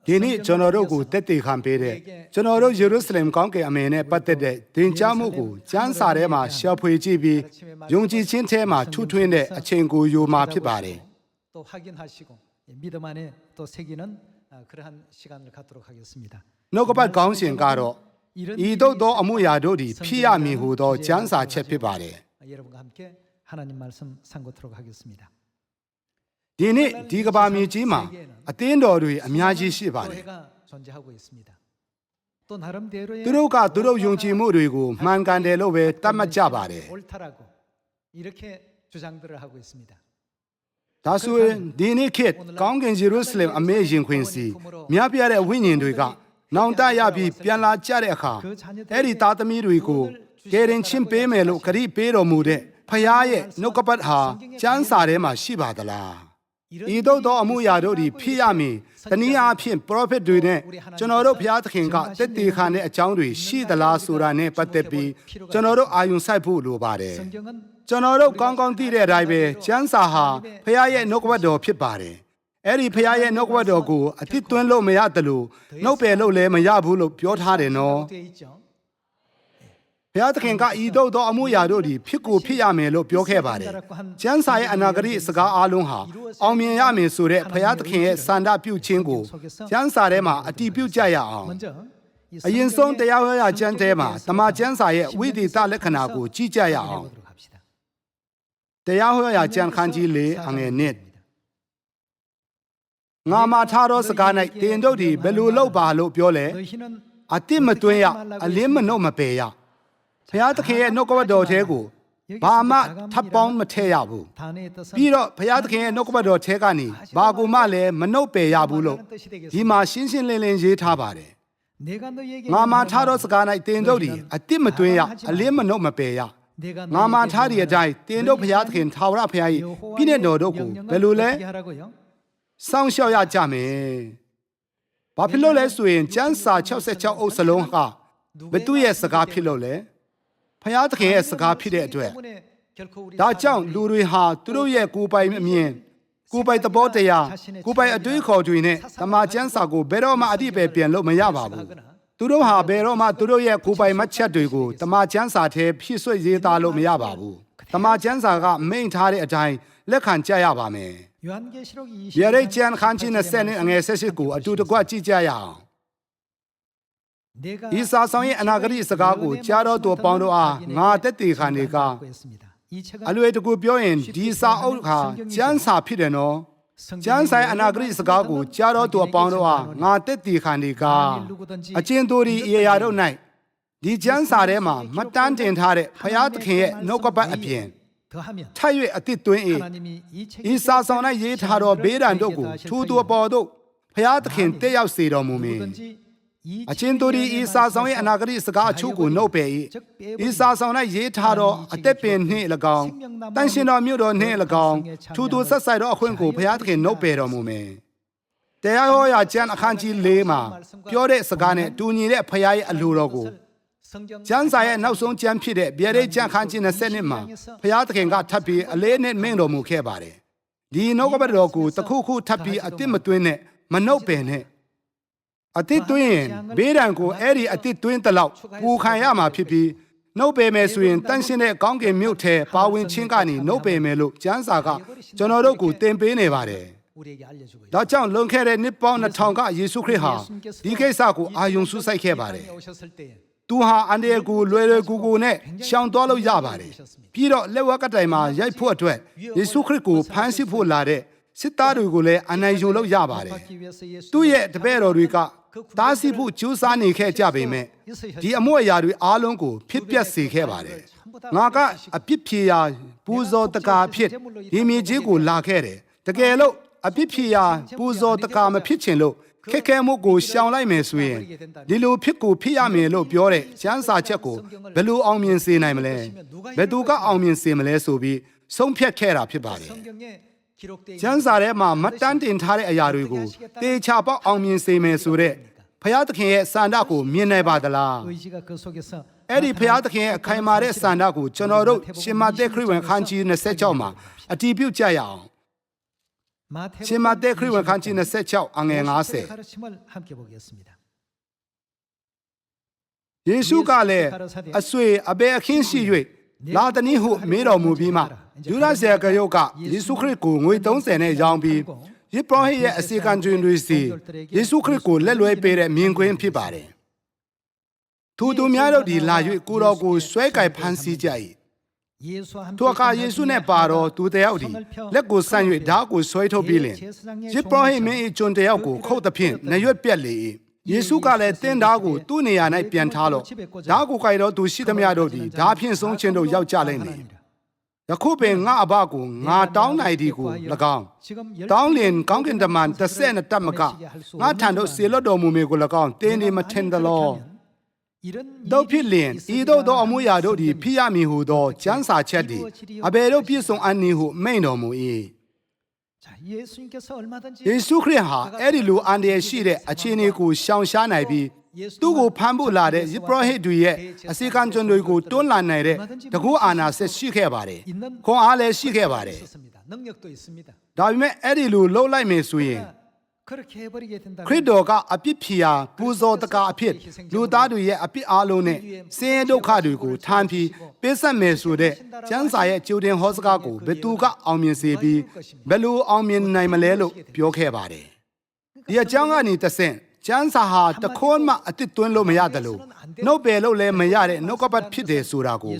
ဒီနေ့ကျွန်တော်တို့ကိုတက်တည်ခံပေးတဲ့ကျွန်တော်တို့ယေရုရှလင်ကောင်းကင်အမင်နဲ့ပတ်သက်တဲ့တင်ကြားမှုကိုကျမ်းစာထဲမှာရှာဖွေကြည့်ပြီးယုံကြည်ခြင်းထဲမှာထူးထွင်းတဲ့အချိန်ကိုယူမှာဖြစ်ပါတယ် 또 확인하시고 믿음 안에 또 새기는 그러한 시간을 갖도록 하겠습니다. နှုတ်ကပတ်ကောင်းရှင်ကတော့ဤသို့သောအမှုရာတို့သည်ဖြစ်ရမည်ဟုသောကျမ်းစာချက်ဖြစ်ပါတယ် 여러분과 함께 하나님 말씀 상고토록 하겠습니다. ဒီနေ့ဒီကဘာမြေကြီးမှာအသင်းတော်တွေအများကြီးရှိပါတယ် 교회가 존재하고 있습니다. 또 나름대로의 သူတို့ကသူတို့ယုံကြည်မှုတွေကိုမှန်ကန်တယ်လို့ပဲသတ်မှတ်ကြပါတယ် 옳다라고 이렇게 주장들을 하고 있습니다. ဒါဆိုရင်ဒီနေ့ခေတ်ကောင်းကင်ယေရုရှလင်အမေရင်ခွင်စီမြတ်ပြတဲ့ဝိညာဉ်တွေကနောင်တရပြီးပြန်လာကြတဲ့အခါအဲ့ဒီသားသမီးတွေကိုကယ်ရင်ချင်းပေးမယ်လို့ဂရုပေးတော်မူတဲ့ဖခင်ရဲ့နှုတ်ကပတ်ဟာကျမ်းစာထဲမှာရှိပါသလားဤသို့သောအမှုရာတို့သည်ဖြစ်ရမည်တနည်းအားဖြင့် prophet တွေနဲ့ကျွန်တော်တို့ဘုရားသခင်ကတက်တည်ခံတဲ့အကြောင်းတွေရှိသလားဆိုတာနဲ့ပတ်သက်ပြီးကျွန်တော်တို့အာရုံစိုက်ဖို့လိုပါတယ် 성경은 ကျွန်တော်တို့ကောင်းကောင်းသိတဲ့အတိုင်းပဲကျမ်းစာဟာဖခင်ရဲ့နှုတ်ကပတ်တော်ဖြစ်ပါတယ်အဲ့ဒီဖခင်ရဲ့နှုတ်ကပတ်တော်ကိုအသစ်သွင်းလို့မရတယ်လို့နှုတ်ပယ်လို့လည်းမရဘူးလို့ပြောထားတယ်နော် 되어 있죠. ဘုရားသခင်ကဤသို့သောအမှုရာတို့သည်ဖြစ်ကိုဖြစ်ရမယ်လို့ပြောခဲ့ပါတယ်ကျမ်းစာရဲ့အနာဂတ်စကားအားလုံးဟာအောင်မြင်ရမယ်ဆိုတဲ့ဘုရားသခင်ရဲ့စန္ဒပြုခြင်းကိုကျမ်းစာထဲမှာအတည်ပြုကြရအောင် 먼저 이 အရင်ဆုံးတရားဟောရာကျမ်းထဲမှာတမန်ကျမ်းစာရဲ့ဝိသေသလက္ခဏာကိုကြည့်ကြရအောင် 보도록 합시다. တရားဟောရာကျမ်းခန်းကြီး၄အငယ်၁ငါမှာထားသောစကား၌တင်တို့သည်ဘယ်လိုလုပ်ပါလို့ပြောလဲ 너희는 အတိမတွင်းရအလင်းမနှုတ်မပယ်ရဘုရားသခင်ရဲ့နှုတ်ကပတ်တော်ထဲကိုဘာမှထပ်ပေါင်းမထည့်ရဘူး 단의 뜻은 ပြီးတော့ဘုရားသခင်ရဲ့နှုတ်ကပတ်တော်ထဲကနေဘာကိုမှလည်းမနှုတ်ပယ်ရဘူးလို့ဒီမှာရှင်းရှင်းလင်းလင်းရေးထားပါတယ် 내가 너희에게 ငါမှာထားသောစကား၌တင်တို့သည်အတိမတွင်းရအလင်းမနှုတ်မပယ်ရ 내가 ငါမှာထားသည့်အတိုင်းတင်တို့ဘုရားသခင်ထာဝရဘုရား၏ပြည့်တဲ့တော်တို့ကိုဘယ်လိုလဲ 하라고요? စောင့်ရှောက်ရကြမယ်ဘာဖြစ်လို့လဲဆိုရင်ကျမ်းစာ66အုပ်စလုံးဟာဘသူရဲ့စကားဖြစ်လို့လဲဘုရားသခင်ရဲ့စကားဖြစ်တဲ့အတွက် 때문에 결코 우리 ဒါကြောင့်လူတွေဟာသူတို့ရဲ့ကိုယ်ပိုင်အမြင်ကိုယ်ပိုင်သဘောတရားကိုယ်ပိုင်အတွေးခေါ်တွေနဲ့တမန်ကျမ်းစာကိုဘယ်တော့မှအတိပဲပြန်လို့မရပါဘူးသူတို့ဟာဘယ်တော့မှသူတို့ရဲ့ကိုယ်ပိုင်မှတ်ချက်တွေကိုတမန်ကျမ်းစာထဲဖြည့်ဆွတ်ရေးသားလို့မရပါဘူးတမန်ကျမ်းစာကမိန့်ထားတဲ့အတိုင်းလက်ခံကြရပါမယ် 요한계시록 ရရိတ်ကျမ်းခန်းကြီး20နဲ့အငယ်18ကိုအတူတကွကြည့်ကြရအောင် 내가 ဤစာဆောင်ရဲ့အနာဂတ်စကားကိုကြားတော်သူပေါင်းတို့အားငါတက်တည်ခံနေက 이 책은 အလွယ်တကူပြောရင်ဒီစာအုပ်ဟာကျမ်းစာဖြစ်တယ်နော်ကျမ်းစာရဲ့အနာဂတ်စကားကိုကြားတော်သူပေါင်းတို့အားငါတက်တည်ခံနေကအကျဉ်သူဒီအရာတို့၌ဒီကျမ်းစာထဲမှာမတန်းတင်ထားတဲ့ဘုရားသခင်ရဲ့နှုတ်ကပတ်အပြင် 더하면 ထပ်၍အသစ်သွင်း၏ 하나님이 이 ဤ 책에 စာဆောင်၌ရေးထားသောဘေးဒဏ်တို့ကိုထိုသူအပေါ်သို့ဘုရားသခင်တက်ရောက်စေတော်မူမည် 누구든지 이 အချင်းတို့ဒီဤစာဆောင်ရဲ့အနာဂတ်စကားအချို့ကိုနှုတ်ပယ်၏ဤစာဆောင်၌ရေးထားသောအသက်ပင်နှင့်၎င်းတန်ရှင်တော်မြို့တော်နှင့်၎င်းထိုသူဆက်ဆိုင်သောအခွင့်ကိုဘုရားသခင်နှုတ်ပယ်တော်မူမည်တရားဟောရာကျမ်းအခန်းကြီး၄မှာပြောတဲ့စကားနဲ့တူညီတဲ့ဘုရားရဲ့အလိုတော်ကို 성경 ကျမ်းစာရဲ့နောက်ဆုံးကျမ်းဖြစ်တဲ့ဗျာဒိတ်ကျမ်းခန်းကြီး20မှာဘုရားသခင်ကထပ်ပြီးအလေးနဲ့မင်းတော်မူခဲ့ပါတယ်ဒီနှုတ်ကပတ်တော်ကိုတစ်ခုခုထပ်ပြီးအတစ်မသွင်းနဲ့မနှုတ်ပယ်နဲ့အတစ်သွင်းရင်ဘေးဒဏ်ကိုအဲ့ဒီအတစ်သွင်းတလောက်ပူခံရမှာဖြစ်ပြီးနှုတ်ပယ်မယ်ဆိုရင်တန်ရှင်းတဲ့ကောင်းကင်မြို့ထဲပါဝင်ခြင်းကနေနှုတ်ပယ်မယ်လို့ကျမ်းစာကကျွန်တော်တို့ကိုသင်ပေးနေပါတယ် 우리에게 알려주고 있습니다. ဒါကြောင့်လွန်ခဲ့တဲ့နှစ်ပေါင်း2000ကယေရှုခရစ်ဟာဒီကိစ္စကိုအာယုံစုစိုက်ခဲ့ပါတယ် 오셨을 때에 သူဟာအန်ဒီယေကိုလွယ်လွယ်ကူကူနဲ့ရှောင်သွားလို့ရပါတယ်ပြီးတော့လက်ဝက်ကတိုင်မှာရိုက်ဖို့အတွက်ယေရှုခရစ်ကိုဖမ်းဆီးဖို့လာတဲ့စစ်သားတွေကိုလည်းအနိုင်ယူလို့ရပါတယ် 받기 위해서 예수 သူ့ရဲ့တပည့်တော်တွေကတားဆီးဖို့ကြိုးစားနေခဲ့ကြပေမဲ့ဒီအမှုအရာတွေအားလုံးကိုဖြစ်ပျက်စေခဲ့ပါတယ်ငါကအပြစ်ဖြေရာပူဇော်တကာဖြစ်ဒီမြေကြီးကိုလာခဲ့တယ်တကယ်လို့အပြစ်ဖြေရာပူဇော်တကာမဖြစ်ချင်လို့ခက်ခဲမှုကိုရှောင်လိုက်မယ်ဆိုရင်ဒီလိုဖြစ်ကိုဖြစ်ရမယ်လို့ပြောတဲ့ကျမ်းစာချက်ကိုဘယ်လိုအောင်မြင်စေနိုင်မလဲဘယ်သူကအောင်မြင်စေမလဲဆိုပြီးဆုံးဖြတ်ခဲ့တာဖြစ်ပါတယ် 성경에 기록되어 ကျမ်းစာထဲမှာမတန်းတင်ထားတဲ့အရာတွေကိုတေချာပေါက်အောင်မြင်စေမယ်ဆိုတဲ့ဘုရားသခင်ရဲ့စံတကိုမြင်နိုင်ပါသလား 의지가 그 속에서 အဲ့ဒီဘုရားသခင်ရဲ့အခိုင်အမာတဲ့စံတကိုကျွန်တော်တို့ရှင်မသက်ခရစ်ဝင်ခန်းကြီး26မှာအတည်ပြုကြရအောင် ရှင်မဿဲခရစ်ဝင်ခန်းကြီး26အငယ် 50 가르침을 함께 보겠습니다. 50ယေရှုကလည်းအဆွေအဘယ်အခင်းရှိ၍လာတနည်းဟုမေးတော်မူပြီးမှယူဒရှေကရုတ်ကယေရှုခရစ်ကိုငွေ30နဲ့ရောင်းပြီးယေဘရဟိရဲ့အစီကံကျွင်တွေစီယေရှုခရစ်ကိုလက်လွဲပေးတဲ့မြင်ကွင်းဖြစ်ပါတယ်ထိုသူများတို့ဒီလာ၍ကိုတော်ကိုဆွဲကြိုက်ဖမ်းဆီးကြ၏ထိုအခါယေရှုနဲ့ပါတော်သူတယောက်ဒီလက်ကိုဆန့်၍ဓာတ်ကိုဆွဲထုတ်ပြီးလင်ယေဘရဟိမင်း၏ကျွန်တယောက်ကိုခုတ်သဖြင့်နရွက်ပြက်လေ၏ယေရှုကလည်းတင်းဓာတ်ကိုသူ့နေရာ၌ပြန်ထားလော့ဓာတ်ကိုကြိုက်တော်သူရှိသမျှတို့သည်ဓာတ်ဖြင့်ဆုံးခြင်းတို့ရောက်ကြလိမ့်မည်ယခုပင်ငါအဘကိုငါတောင်းနိုင်သည်ကို၎င်းတောင်းလင်ကောင်းကင်တမန်30နဲ့တက်မကငါထံတို့ဆေလွတ်တော်မူမည်ကို၎င်းတင်းဒီမထင်သလောတို့ဖြစ်လင်ဤသို့သောအမှုရာတို့သည်ဖြစ်ရမည်ဟုသောကျမ်းစာချက်သည်အဘယ်တို့ပြည့်စုံအပ်နည်းဟုမိန့်တော်မူ၏ယေရှုခရစ်ဟာအဲ့ဒီလိုအန်တရာယ်ရှိတဲ့အခြေအနေကိုရှောင်ရှားနိုင်ပြီးသူ့ကိုဖမ်းဖို့လာတဲ့ယေဘရဟိတွေရဲ့အစီကံကျွန်တွေကိုတွန်းလှန်နိုင်တဲ့တကူအာနာဆက်ရှိခဲ့ပါတယ်။ခွန်အားလည်းရှိခဲ့ပါတယ်။ဒါပေမဲ့အဲ့ဒီလိုလှုပ်လိုက်မယ်ဆိုရင်ခရစ်တော်ကအပြစ်ဖြေရာပူဇော်တကာအဖြစ်လူသားတွေရဲ့အပြစ်အလုံးနဲ့ဆင်းရဲဒုက္ခတွေကိုထမ်းပြီးပေးဆက်မယ်ဆိုတဲ့ကျမ်းစာရဲ့ကြိုတင်ဟောစကားကိုဘယ်သူကအောင်မြင်စေပြီးဘယ်လိုအောင်မြင်နိုင်မလဲလို့ပြောခဲ့ပါတယ်။ဒီအကြောင်းကနေတဆင့်ကျမ်းစာဟာတခွန်းမှအစ်စ်သွင်းလို့မရတယ်လို့နှုတ်ပယ်လို့လည်းမရတဲ့နှုတ်ကပတ်ဖြစ်တယ်ဆိုတာကို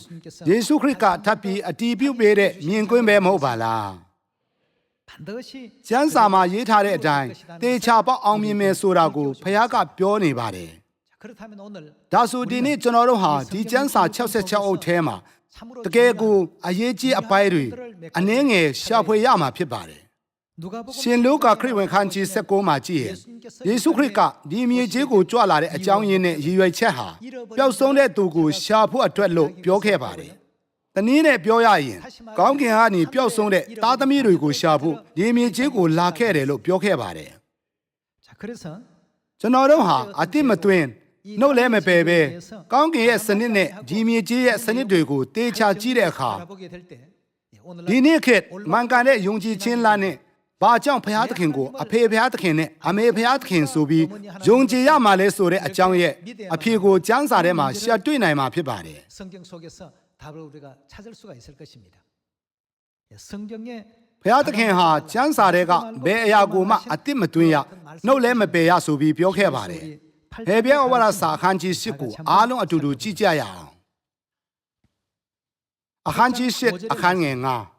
ယေရှုခရစ်ကထပ်ပြီးအတည်ပြုပေးတဲ့မြင်ကွင်းပဲမဟုတ်ပါလားကျမ်းစာမှာရေးထားတဲ့အတိုင်းတေချာပေါက်အောင်မြင်မယ်ဆိုတာကိုဖခင်ကပြောနေပါတယ်ဒါဆိုဒီနေ့ကျွန်တော်တို့ဟာဒီကျမ်းစာ66အုပ်ထဲမှာတကယ်ကိုအရေးကြီးအပိုင်းတွေအနည်းငယ်ရှာဖွေရမှာဖြစ်ပါတယ်ရှင်လုကာခရစ်ဝင်ခန်းကြီး19မှာကြည့်ရင်ယေရှုခရစ်ကဒီမြေကြီးကိုကြွလာတဲ့အကြောင်းရင်းနဲ့ရည်ရွယ်ချက်ဟာပျောက်ဆုံးတဲ့သူကိုရှာဖို့အတွက်လို့ပြောခဲ့ပါတယ်။တနည်းနဲ့ပြောရရင်ကောင်းကင်ကနေပျောက်ဆုံးတဲ့သားသမီးတွေကိုရှာဖို့ဒီမြေကြီးကိုလာခဲ့တယ်လို့ပြောခဲ့ပါတယ်။ကျွန်တော်တို့ဟာအတိမသွင်းနှုတ်လည်းမပယ်ပဲကောင်းကင်ရဲ့စနစ်နဲ့ဒီမြေကြီးရဲ့စနစ်တွေကိုတေချာကြည့်တဲ့အခါဒီနေ့ခေတ်မှန်ကန်တဲ့ယုံကြည်ခြင်းလားနဲ့ဘာကြောင့်ဘုရားသခင်ကိုအဖေဘုရားသခင်နဲ့အမေဘုရားသခင်ဆိုပြီးယုံကြည်ရမှာလဲဆိုတဲ့အကြောင်းရဲ့အဖြေကိုကျမ်းစာထဲမှာရှာတွေ့နိုင်မှာဖြစ်ပါတယ်။ဘုရားသခင်ဟာကျမ်းစာထဲကဘယ်အရာကိုမှအတိမသွင်းရနှုတ်လည်းမပယ်ရဆိုပြီးပြောခဲ့ပါတယ်။ဟေဘရဲဩဝါဒစာအခန်းကြီး10ကိုအားလုံးအတူတူကြည့်ကြရအောင်။အခန်းကြီး10အခန်းငယ်9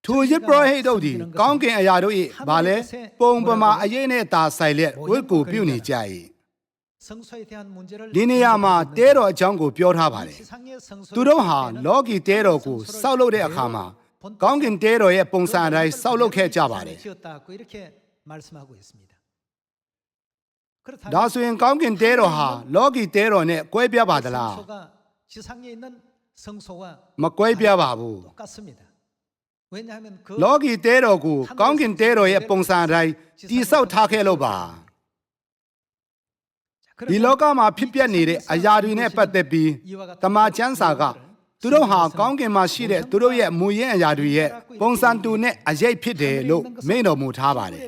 ထိုယေဘရဟိတို့သည်ကောင်းကင်အရာတို့၏ဘာလဲပုံပမာအရေးနဲ့တာဆိုင်လျက်ဝတ်ကိုပြုနေကြ၏ဒီနေရာမှာတဲတော်အကြောင်းကိုပြောထားပါတယ်သူတို့ဟာလောကီတဲတော်ကိုစောက်လုပ်တဲ့အခါမှာကောင်းကင်တဲတော်ရဲ့ပုံစံအတိုင်းစောက်လုပ်ခဲ့ကြပါတယ်ဒါဆိုရင်ကောင်းကင်တဲတော်ဟာလောကီတဲတော်နဲ့ကွဲပြားပါသလားမကွဲပြားပါဘူးလောကီတဲတော်ကိုကောင်းကင်တဲတော်ရဲ့ပုံစံအတိုင်းတည်ဆောက်ထားခဲ့လို့ပါဒီလောကမှာဖြစ်ပျက်နေတဲ့အရာတွေနဲ့ပတ်သက်ပြီးတမန်ကျမ်းစာကသူတို့ဟာကောင်းကင်မှာရှိတဲ့သူတို့ရဲ့မူရင်းအရာတွေရဲ့ပုံစံတူနဲ့အရေးဖြစ်တယ်လို့မိန့်တော်မူထားပါတယ်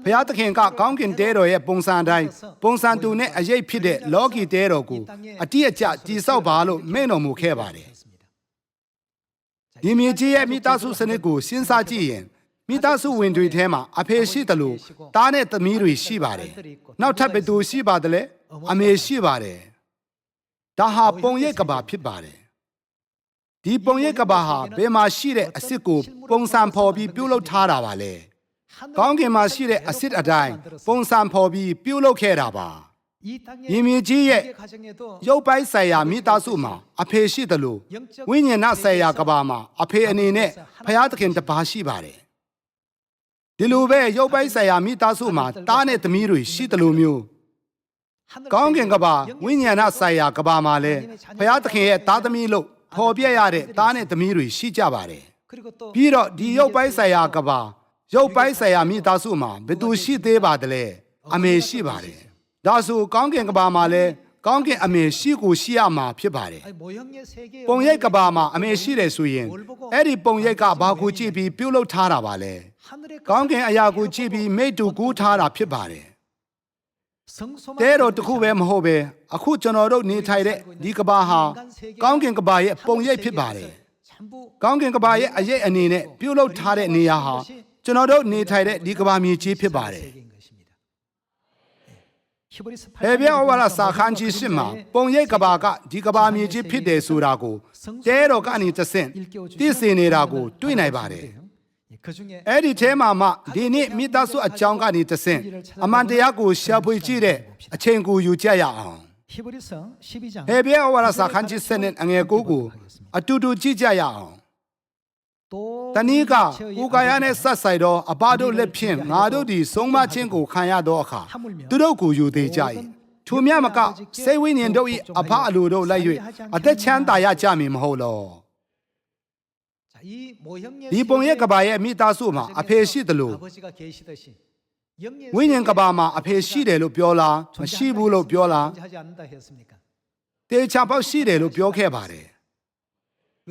ဘုရားသခင်ကကောင်းကင်တဲတော်ရဲ့ပုံစံအတိုင်းပုံစံတူနဲ့အရေးဖြစ်တဲ့လောကီတဲတော်ကိုအတိအကျတည်ဆောက်ပါလို့မိန့်တော်မူခဲ့ပါတယ်ဒီမြေကြီးရဲ့မိသားစုစနစ်ကိုစဉ်းစားကြည့်ရင်မိသားစုဝင်တွေထဲမှာအဖေရှိတယ်လို့သားနဲ့သမီးတွေရှိပါတယ်။နောက်ထပ်ဘယ်သူရှိပါသလဲ။အမေရှိပါတယ်။ဒါဟာပုံရိပ်ကဘာဖြစ်ပါတယ်။ဒီပုံရိပ်ကဘာဟာဘယ်မှာရှိတဲ့အစ်စ်ကိုပုံစံဖော်ပြီးပြုလုပ်ထားတာပါလဲ။ကောင်းကင်မှာရှိတဲ့အစ်စ်အတိုင်းပုံစံဖော်ပြီးပြုလုပ်ခဲ့တာပါ။ဒီမြေကြီးရဲ့ရုပ်ပိုင်းဆိုင်ရာမိသားစုမှာအဖေရှိတယ်လို့ဝိညာဉ်ဆိုင်ရာကဘာမှာအဖေအနေနဲ့ဘုရားသခင်တပါးရှိပါတယ်ဒီလိုပဲရုပ်ပိုင်းဆိုင်ရာမိသားစုမှာတားနဲ့သမီးတွေရှိတယ်လို့မျိုးကောင်းကင်ကဘာဝိညာဉ်ဆိုင်ရာကဘာမှာလည်းဘုရားသခင်ရဲ့သားသမီးလို့ဖော်ပြရတဲ့တားနဲ့သမီးတွေရှိကြပါတယ်ပြီးတော့ဒီရုပ်ပိုင်းဆိုင်ရာကဘာရုပ်ပိုင်းဆိုင်ရာမိသားစုမှာဘယ်သူရှိသေးပါသလဲအမေရှိပါတယ်ဒါဆိုကောင်းကင်ကဘာမှာလည်း ကောင်းကင်အမေရှိကိုရှိရမှာဖြစ်ပါတယ် 모형의 세계 ပုံရိပ်ကဘာမှာအမေရှိတယ်ဆိုရင်အဲ့ဒီပုံရိပ်ကဘာကိုကြည့်ပြီးပြုတ်လုထားတာပါလဲ 하늘의 ကောင်းကင်အရာကိုကြည့်ပြီးမိတ္တူကူးထားတာဖြစ်ပါတယ် 성소만 တဲတော်တစ်ခုပဲမဟုတ်ပဲအခုကျွန်တော်တို့နေထိုင်တဲ့ဒီကဘာဟာကောင်းကင်ကဘာရဲ့ပုံရိပ်ဖြစ်ပါတယ် 전부 ကောင်းကင်ကဘာရဲ့အရေးအနေနဲ့ပြုတ်လုထားတဲ့နေရာဟာကျွန်တော်တို့နေထိုင်တဲ့ဒီကဘာမြေကြီးဖြစ်ပါတယ် 세계인 것입니다. 히브리서 ဟေဘဲဩဝါဒစာခန်းကြီးရှစ်မှာပုံရိပ်ကဘာကဒီကဘာမြေကြီးဖြစ်တယ်ဆိုတာကိုတဲတော်ကနေတဆင့်သိစေနေတာကိုတွေ့နိုင်ပါတယ် 그 중에 အဲ့ဒီထဲမှာမှဒီနေ့မိသားစုအကြောင်းကနေတဆင့်အမှန်တရားကိုရှာဖွေကြည့်တဲ့အချိန်ကိုယူကြရအောင် 히브리서 12장 ဟေဘဲဩဝါဒစာခန်းကြီး7နဲ့အငယ်9ကိုအတူတူကြည့်ကြရအောင် 또 တနည်းကကိုကာယနဲ့ဆက်ဆိုင်သောအဘတို့လက်ဖြင့်ငါတို့သည်ဆုံးမခြင်းကိုခံရသောအခါသူတို့ကိုယူသေးကြ၏ထိုမြတ်မကစိတ်ဝိညာဉ်တို့၏အဖအလိုတို့လိုက်၍အသက်ချမ်းသာရကြမည်မဟုတ်လော 자, 이 모형의 ဒီပုံရဲ့ကဘာရဲ့မိသားစုမှာအဖေရှိသလို 아버지가 계시듯이 영의 ဝိညာဉ်ကဘာမှာအဖေရှိတယ်လို့ပြောလားမရှိဘူးလို့ပြောလား 존재하지 않는다 했습니까? တေချာပေါက်ရှိတယ်လို့ပြောခဲ့ပါတယ်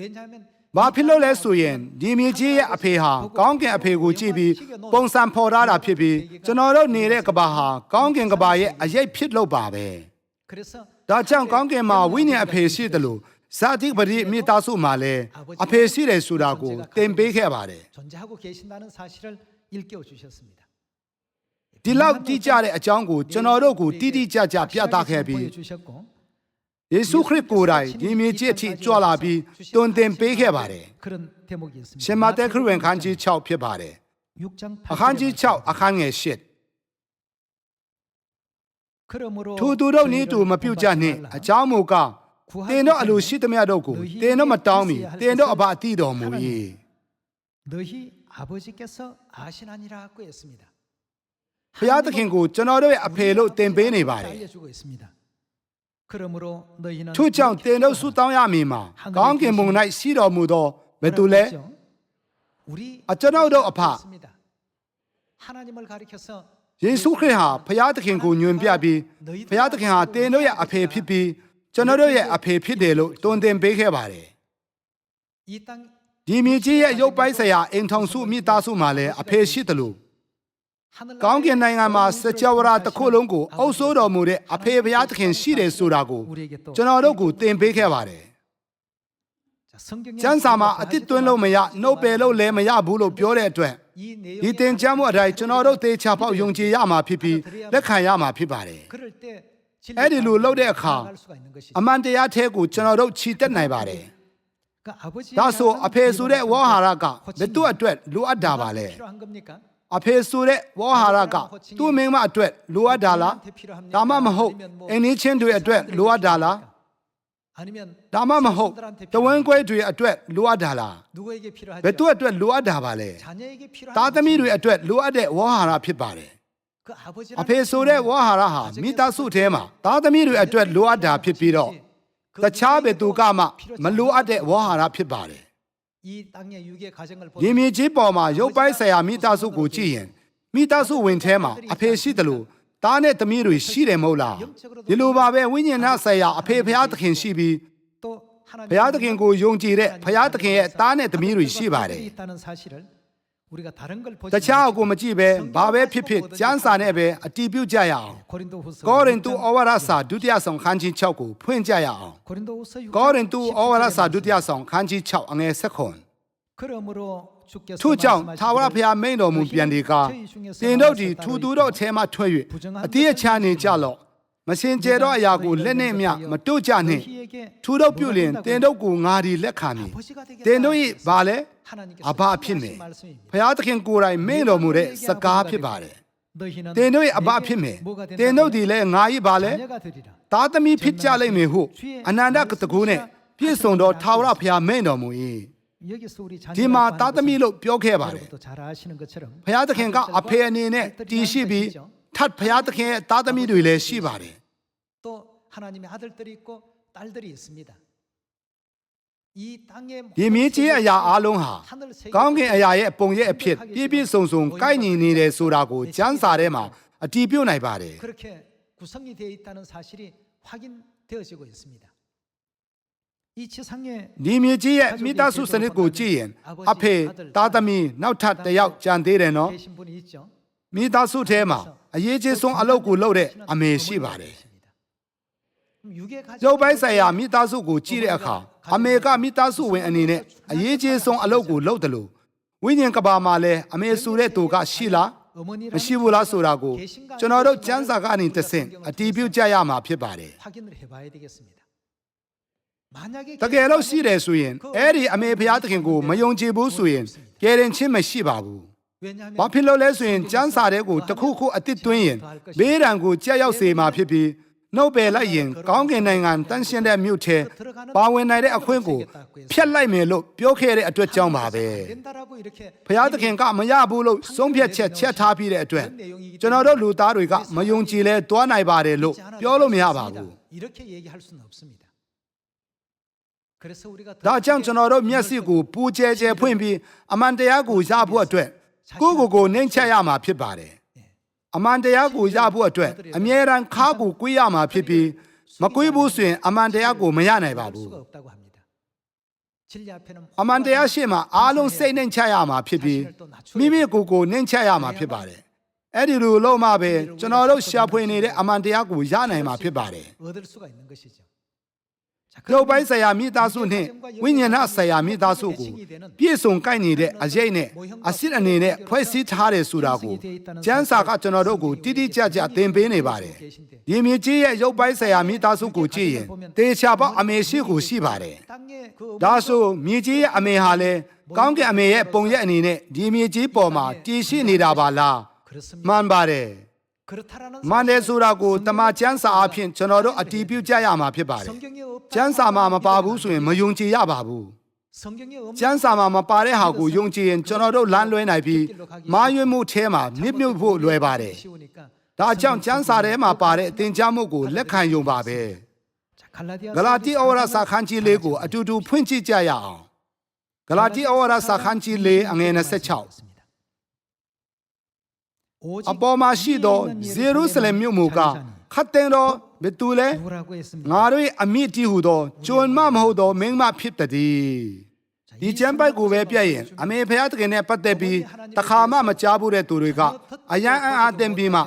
왜냐하면 ဘာဖြစ်လို့လဲဆိုရင်ဒီမြေကြီးရဲ့အဖေဟာကောင်းကင်အဖေကိုကြည့်ပြီးပုံစံဖော်ထားတာဖြစ်ပြီးကျွန်တော်တို့နေတဲ့ကဘာဟာကောင်းကင်ကဘာရဲ့အရေးဖြစ်လို့ပါပဲ 그래서 ဒါကြောင့်ကောင်းကင်မှာဝိညာဉ်အဖေရှိတယ်လို့ဇာတိပရိမိသားစုမှာလည်းအဖေရှိတယ်ဆိုတာကိုသင်ပေးခဲ့ပါတယ် 존재하고 계신다는 사실을 일깨워 주셨습니다. ဒီလောက်တိကျတဲ့အကြောင်းကိုကျွန်တော်တို့ကိုတိတိကျကျပြသခဲ့ပြီး 주셨고 ယေရှုခရစ်ကိုယ်တိုင်ဒီမြေကြီးအထိကြွလာပြီးတွင်တင်ပေးခဲ့ပါတယ် 그런 대목이 있습니다. ရှင်မဿဲခရစ်ဝင်ခန်းကြီး6ဖြစ်ပါတယ် 6장 အခန်းကြီး6အခန်းငယ်8 그러므로 ထိုသူတို့နည်းတူမပြုတ်ကြနှင့်အကြောင်းမူကားတင်တို့အလိုရှိသမျှတို့ကိုတင်တို့မတောင်းမီတင်တို့အဘအတိတော်မူ၏ 너희 아버지께서 아시나니라고 했습니다. ဘုရားသခင်ကိုကျွန်တော်တို့ရဲ့အဖေလို့တင်ပေးနေပါတယ် 알려주고 있습니다. 그러므로 너희는 ထို့ကြောင့်တင်တို့ဆုတောင်းရမည်မှာကောင်းကင်ဘုံ၌ရှိတော်မူသောဘယ်သူလဲ 우리 ကျွန်တော်တို့အဖ 있습니다. 하나님을 가리켜서 ယေရှုခရစ်ဟာဘုရားသခင်ကိုညွှန်ပြပြီးဘုရားသခင်ဟာတင်တို့ရဲ့အဖေဖြစ်ပြီးကျွန်တော်တို့ရဲ့အဖေဖြစ်တယ်လို့တွင်တင်ပေးခဲ့ပါတယ် 이 땅 ဒီမြေကြီးရဲ့ရုပ်ပိုင်းဆိုင်ရာအိမ်ထောင်စုမိသားစုမှာလည်းအဖေရှိတယ်လို့ 하늘 ကောင်းကင်နိုင်ငံမှာစကြဝဠာတစ်ခုလုံးကိုအုပ်စိုးတော်မူတဲ့အဖေဘုရားသခင်ရှိတယ်ဆိုတာကို 우리에게 또 ကျွန်တော်တို့ကိုသင်ပေးခဲ့ပါတယ် 자, 성경에 ကျမ်းစာမှာအတစ်သွင်းလို့မရနှုတ်ပယ်လို့လည်းမရဘူးလို့ပြောတဲ့အတွက် 이 ဒီ 내용에 သင်ကြားမှုအတိုင်းကျွန်တော်တို့သေချာပေါက်ယုံကြည်ရမှာဖြစ်ပြီးလက်ခံရမှာဖြစ်ပါတယ် 그럴 때 အဲ့ဒီလိုလုပ်တဲ့အခါ 갈 수가 있는 것이 အမှန်တရားထဲကိုကျွန်တော်တို့ခြိတက်နိုင်ပါတယ် 그 아버지 ဒါဆိုအဖေဆိုတဲ့ဝေါ်ဟာရကဘယ်သူအတွက်လိုအပ်တာပါလဲ 필요한 겁니까? အဖေဆိုတဲ့ဝေါ်ဟာရကသူ့မိန်းမအတွက်လိုအပ်တာလားဒါမှမဟုတ်အင်းနီးချင်းတွေအတွက်လိုအပ်တာလား 아니면 ဒါမှမဟုတ်တဝင်းခွဲတွေအတွက်လိုအပ်တာလား 누구에게 필요하죠? ဘယ်သူအတွက်လိုအပ်တာပါလဲ 자녀에게 필요한 သားသမီးတွေအတွက်လိုအပ်တဲ့ဝေါ်ဟာရဖြစ်ပါတယ် 그 아버지라는 အဖေဆိုတဲ့ဝေါ်ဟာရဟာမိသားစုထဲမှာသားသမီးတွေအတွက်လိုအပ်တာဖြစ်ပြီးတော့တခြားဘယ်သူကမှမလိုအပ်တဲ့ဝေါ်ဟာရဖြစ်ပါတယ် 이 땅의 유괴 가정을 ရင်း 보면 မြစ်ကြီးပေါ်မှာရုပ်ပိုင်းဆိုင်ရာမိသားစုကိုကြည့်ရင်မိသားစုဝင်ထဲမှာအဖေရှိတယ်လို့သားနဲ့သမီးတွေရှိတယ်မဟုတ်လားဒီလိုပါပဲဝိညာဉ်နဲ့ဆိုင်ရာအဖေဘုရားသခင်ရှိပြီး 또 하나님 ဘုရားသခင်ကိုယုံကြည်တဲ့ဘုရားသခင်ရဲ့သားနဲ့သမီးတွေရှိပါတယ် 있다는 사실을 우리가 다른 걸 보지 တခြားအကိုမကြည့်ပဲဘာပဲဖြစ်ဖြစ်ကျမ်းစာနဲ့ပဲအတီးပြုတ်ကြရအောင် 고린도후서 ကောရိန္သုဩဝါဒစာဒုတိယဆောင်ခန်းကြီး6ကိုဖွင့်ကြရအောင် 고린도후서 ကောရိန္သုဩဝါဒစာဒုတိယဆောင်ခန်းကြီး6အငယ်7 그러므로 주께서 ထို့ကြောင့်ထာဝရဘုရားမိန့်တော်မူပြန်ဒီကားတင်တို့ဒီထူသူတို့အထဲမှထွက်၍အတိအချာနေကြလော့မစင်ကြဲသောအရာကိုလက်နဲ့မျှမတို့ကြနှင့်ထူတို့ပြုလင်တင်တို့ကိုငါဒီလက်ခံမည်တင်တို့၏ဘာလဲ 하나님께서 အဘဖြစ်မယ် 말씀입니다. ဘုရားသခင်ကိုယ်တိုင်မိန့်တော်မူတဲ့စကားဖြစ်ပါတယ် 너희는 တင်တို့၏အဘဖြစ်မယ်တင်တို့ဒီလည်းငါ၏ဘာလဲ 자녀가 되리라. သားသမီးဖြစ်ကြလိမ့်မယ်ဟုအနန္တကတကူနဲ့ပြည့်စုံသောထာဝရဘုရားမိန့်တော်မူ၏ 여기서 우리 ဒီမှာသားသမီးလို့ပြောခဲ့ပါတယ် 여러분도 잘 아시는 것처럼 ဘုရားသခင်ကအဖေအနေနဲ့တည်ရှိပြီးထပ်ဘုရားသခင်ရဲ့သားသမီးတွေလည်းရှိပါတယ် 또 하나님의 아들들이 있고 딸들이 있습니다. 이 땅의 ဒီမြေကြီးအရာအလုံးဟာ 하늘 세계 ကောင်းကင်အရာရဲ့ပုံရဲ့အဖြစ်ပြည့်ပြည့်စုံစုံကိုက်ညီနေတယ်ဆိုတာကိုကျမ်းစာထဲမှာအတည်ပြုနိုင်ပါတယ် 그렇게 구성이 되어 있다는 사실이 확인되어지고 있습니다. 이 지상에 ဒီမြေကြီးရဲ့မိသားစုစနစ်ကိုကြည့်ရင်အဖေသားသမီးနောက်ထပ်တစ်ယောက်ကြံသေးတယ်နော် 계신 분이 있죠. မိသားစုထဲမှာအရေးကြီးဆုံးအလုပ်ကိုလုပ်တဲ့အမေရှိပါတယ် 육의 가족 ရုပ်ပိုင်းဆိုင်ရာမိသားစုကိုကြည့်တဲ့အခါအမေကမိသားစုဝင်အနေနဲ့အရေးကြီးဆုံးအလုပ်ကိုလုပ်တယ်လို့ဝိညာဉ်ကဘာမှာလည်းအမေဆိုတဲ့သူကရှိလား မရှိဘူးလားဆိုတာကိုကျွန်တော်တို့ကျမ်းစာကနေတဆင့်အတည်ပြုကြရမှာဖြစ်ပါတယ် 확인을 해봐야 되겠습니다. 만약에 တကယ်လို့ရှိတယ်ဆိုရင်အဲ့ဒီအမေဖျားသခင်ကိုမယုံကြည်ဘူးဆိုရင်ကယ်တင်ခြင်းမရှိပါဘူး 왜냐하면 ဘာဖြစ်လို့လဲဆိုရင်ကျမ်းစာထဲကိုတစ်ခုခုအသစ်သွင်းရင်ဘေးဒဏ်ကိုကြက်ရောက်စေမှာဖြစ်ပြီးနှုတ်ပယ်လိုက်ရင်ကောင်းကင်နိုင်ငံတန်ရှင်းတဲ့မြို့ထဲပါဝင်နိုင်တဲ့အခွင့်ကိုဖျက်လိုက်မယ်လို့ပြောခဲ့တဲ့အတွက်ကြောင့်ပါပဲ 된다라고 이렇게 ဖျားသခင်ကမရဘူးလို့ဆုံးဖြတ်ချက်ထားပြီးတဲ့အတွက်ကျွန်တော်တို့လူသားတွေကမယုံကြည်လဲတွားနိုင်ပါတယ်လို့ပြောလို့မရပါဘူး 이렇게 얘기할 수는 없습니다. 그래서 우리가 ဒါကြောင့်ကျွန်တော်တို့မျက်စိကိုပူကျဲကျဲဖွင့်ပြီးအမှန်တရားကိုရဖို့အတွက်ကိုယ့်ကိုယ်နှိမ့်ချက်ရမှာဖြစ်ပါတယ်အမှန်တရားကိုရဖို့အတွက်အမြဲတမ်းခါကိုကွေးရမှာဖြစ်ပြီးမကွေးဘူးဆိုရင်အမှန်တရားကိုမရနိုင်ပါဘူး 수가 없다고 합니다. 진리 앞에는 အမှန်တရားရှိမှအားလုံးစိတ်နှိမ့်ချက်ရမှာဖြစ်ပြီးမိမိကိုယ်ကိုနှိမ့်ချက်ရမှာဖြစ်ပါတယ်အဲ့ဒီလိုလို့မှပဲကျွန်တော်တို့ရှာဖွေနေတဲ့အမှန်တရားကိုရနိုင်မှာဖြစ်ပါတယ် 얻을 수가 있는 것이죠. 자, ရုပ်ပိုင်းဆိုင်ရာမိသားစုနှင့်ဝိညာဏဆိုင်ရာမိသားစုကိုပြည့်စုံကိုက်နေတဲ့အရေးနဲ့အစစ်အနေနဲ့ဖွဲ့စည်းထားတယ်ဆိုတာကိုကျမ်းစာကကျွန်တော်တို့ကိုတိတိကျကျသင်ပေးနေပါတယ်။ဒီမြေကြီးရဲ့ရုပ်ပိုင်းဆိုင်ရာမိသားစုကိုကြည့်ရင်တေချာပေါက်အမေရှိကိုရှိပါတယ် 땅에 그 ။ဒါဆိုမြေကြီးရဲ့အမေဟာလည်းကောင်းကင်အမေရဲ့ပုံရဲ့အနေနဲ့ဒီမြေကြီးပေါ်မှာတည်ရှိနေတာပါလား။ 그렇습니다. မှန်ပါတယ် 그렇다라는 မှန်တယ်ဆိုတာကိုတမန်ကျမ်းစာအဖြစ်ကျွန်တော်တို့အတည်ပြုကြရမှာဖြစ်ပါတယ် 성경에 없다. ကျမ်းစာမှာမပါဘူးဆိုရင်မယုံကြည်ရပါဘူး 성경에 없는 ကျမ်းစာမှာမပါတဲ့ဟာကိုယုံကြည်ရင်ကျွန်တော်တို့လမ်းလွဲနိုင်ပြီးမာယွင်းမှုထဲမှာနစ်မြုပ်ဖို့လွယ်ပါတယ် 쉬우니까 ဒါကြောင့်ကျမ်းစာထဲမှာပါတဲ့အသင်ကြားမှုကိုလက်ခံယုံပါပဲ 자, 갈라디아 ဂလာတိဩဝါဒစာခန်းကြီးလေးကိုအတူတူဖွင့်ကြည့်ကြရအောင်ဂလာတိဩဝါဒစာခန်းကြီးလေးအငယ်26 အပေါ်မှာရှိသောဇေရုဆလင်မြို့မူကခတ်တဲ့တော့ဘယ်သူလဲ 누구라고 했습니다. ငါတို့ရဲ့အမိတီဟူသောကျွန်မမဟုတ်သောမင်းမဖြစ်တည်းဒီကျမ်းပိုက်ကိုပဲပြည့်ရင်အမေဖျားတခင်နဲ့ပတ်သက်ပြီးတခါမှမကြားဘူးတဲ့သူတွေကအယံအံ့အားသင်ပြီးမှ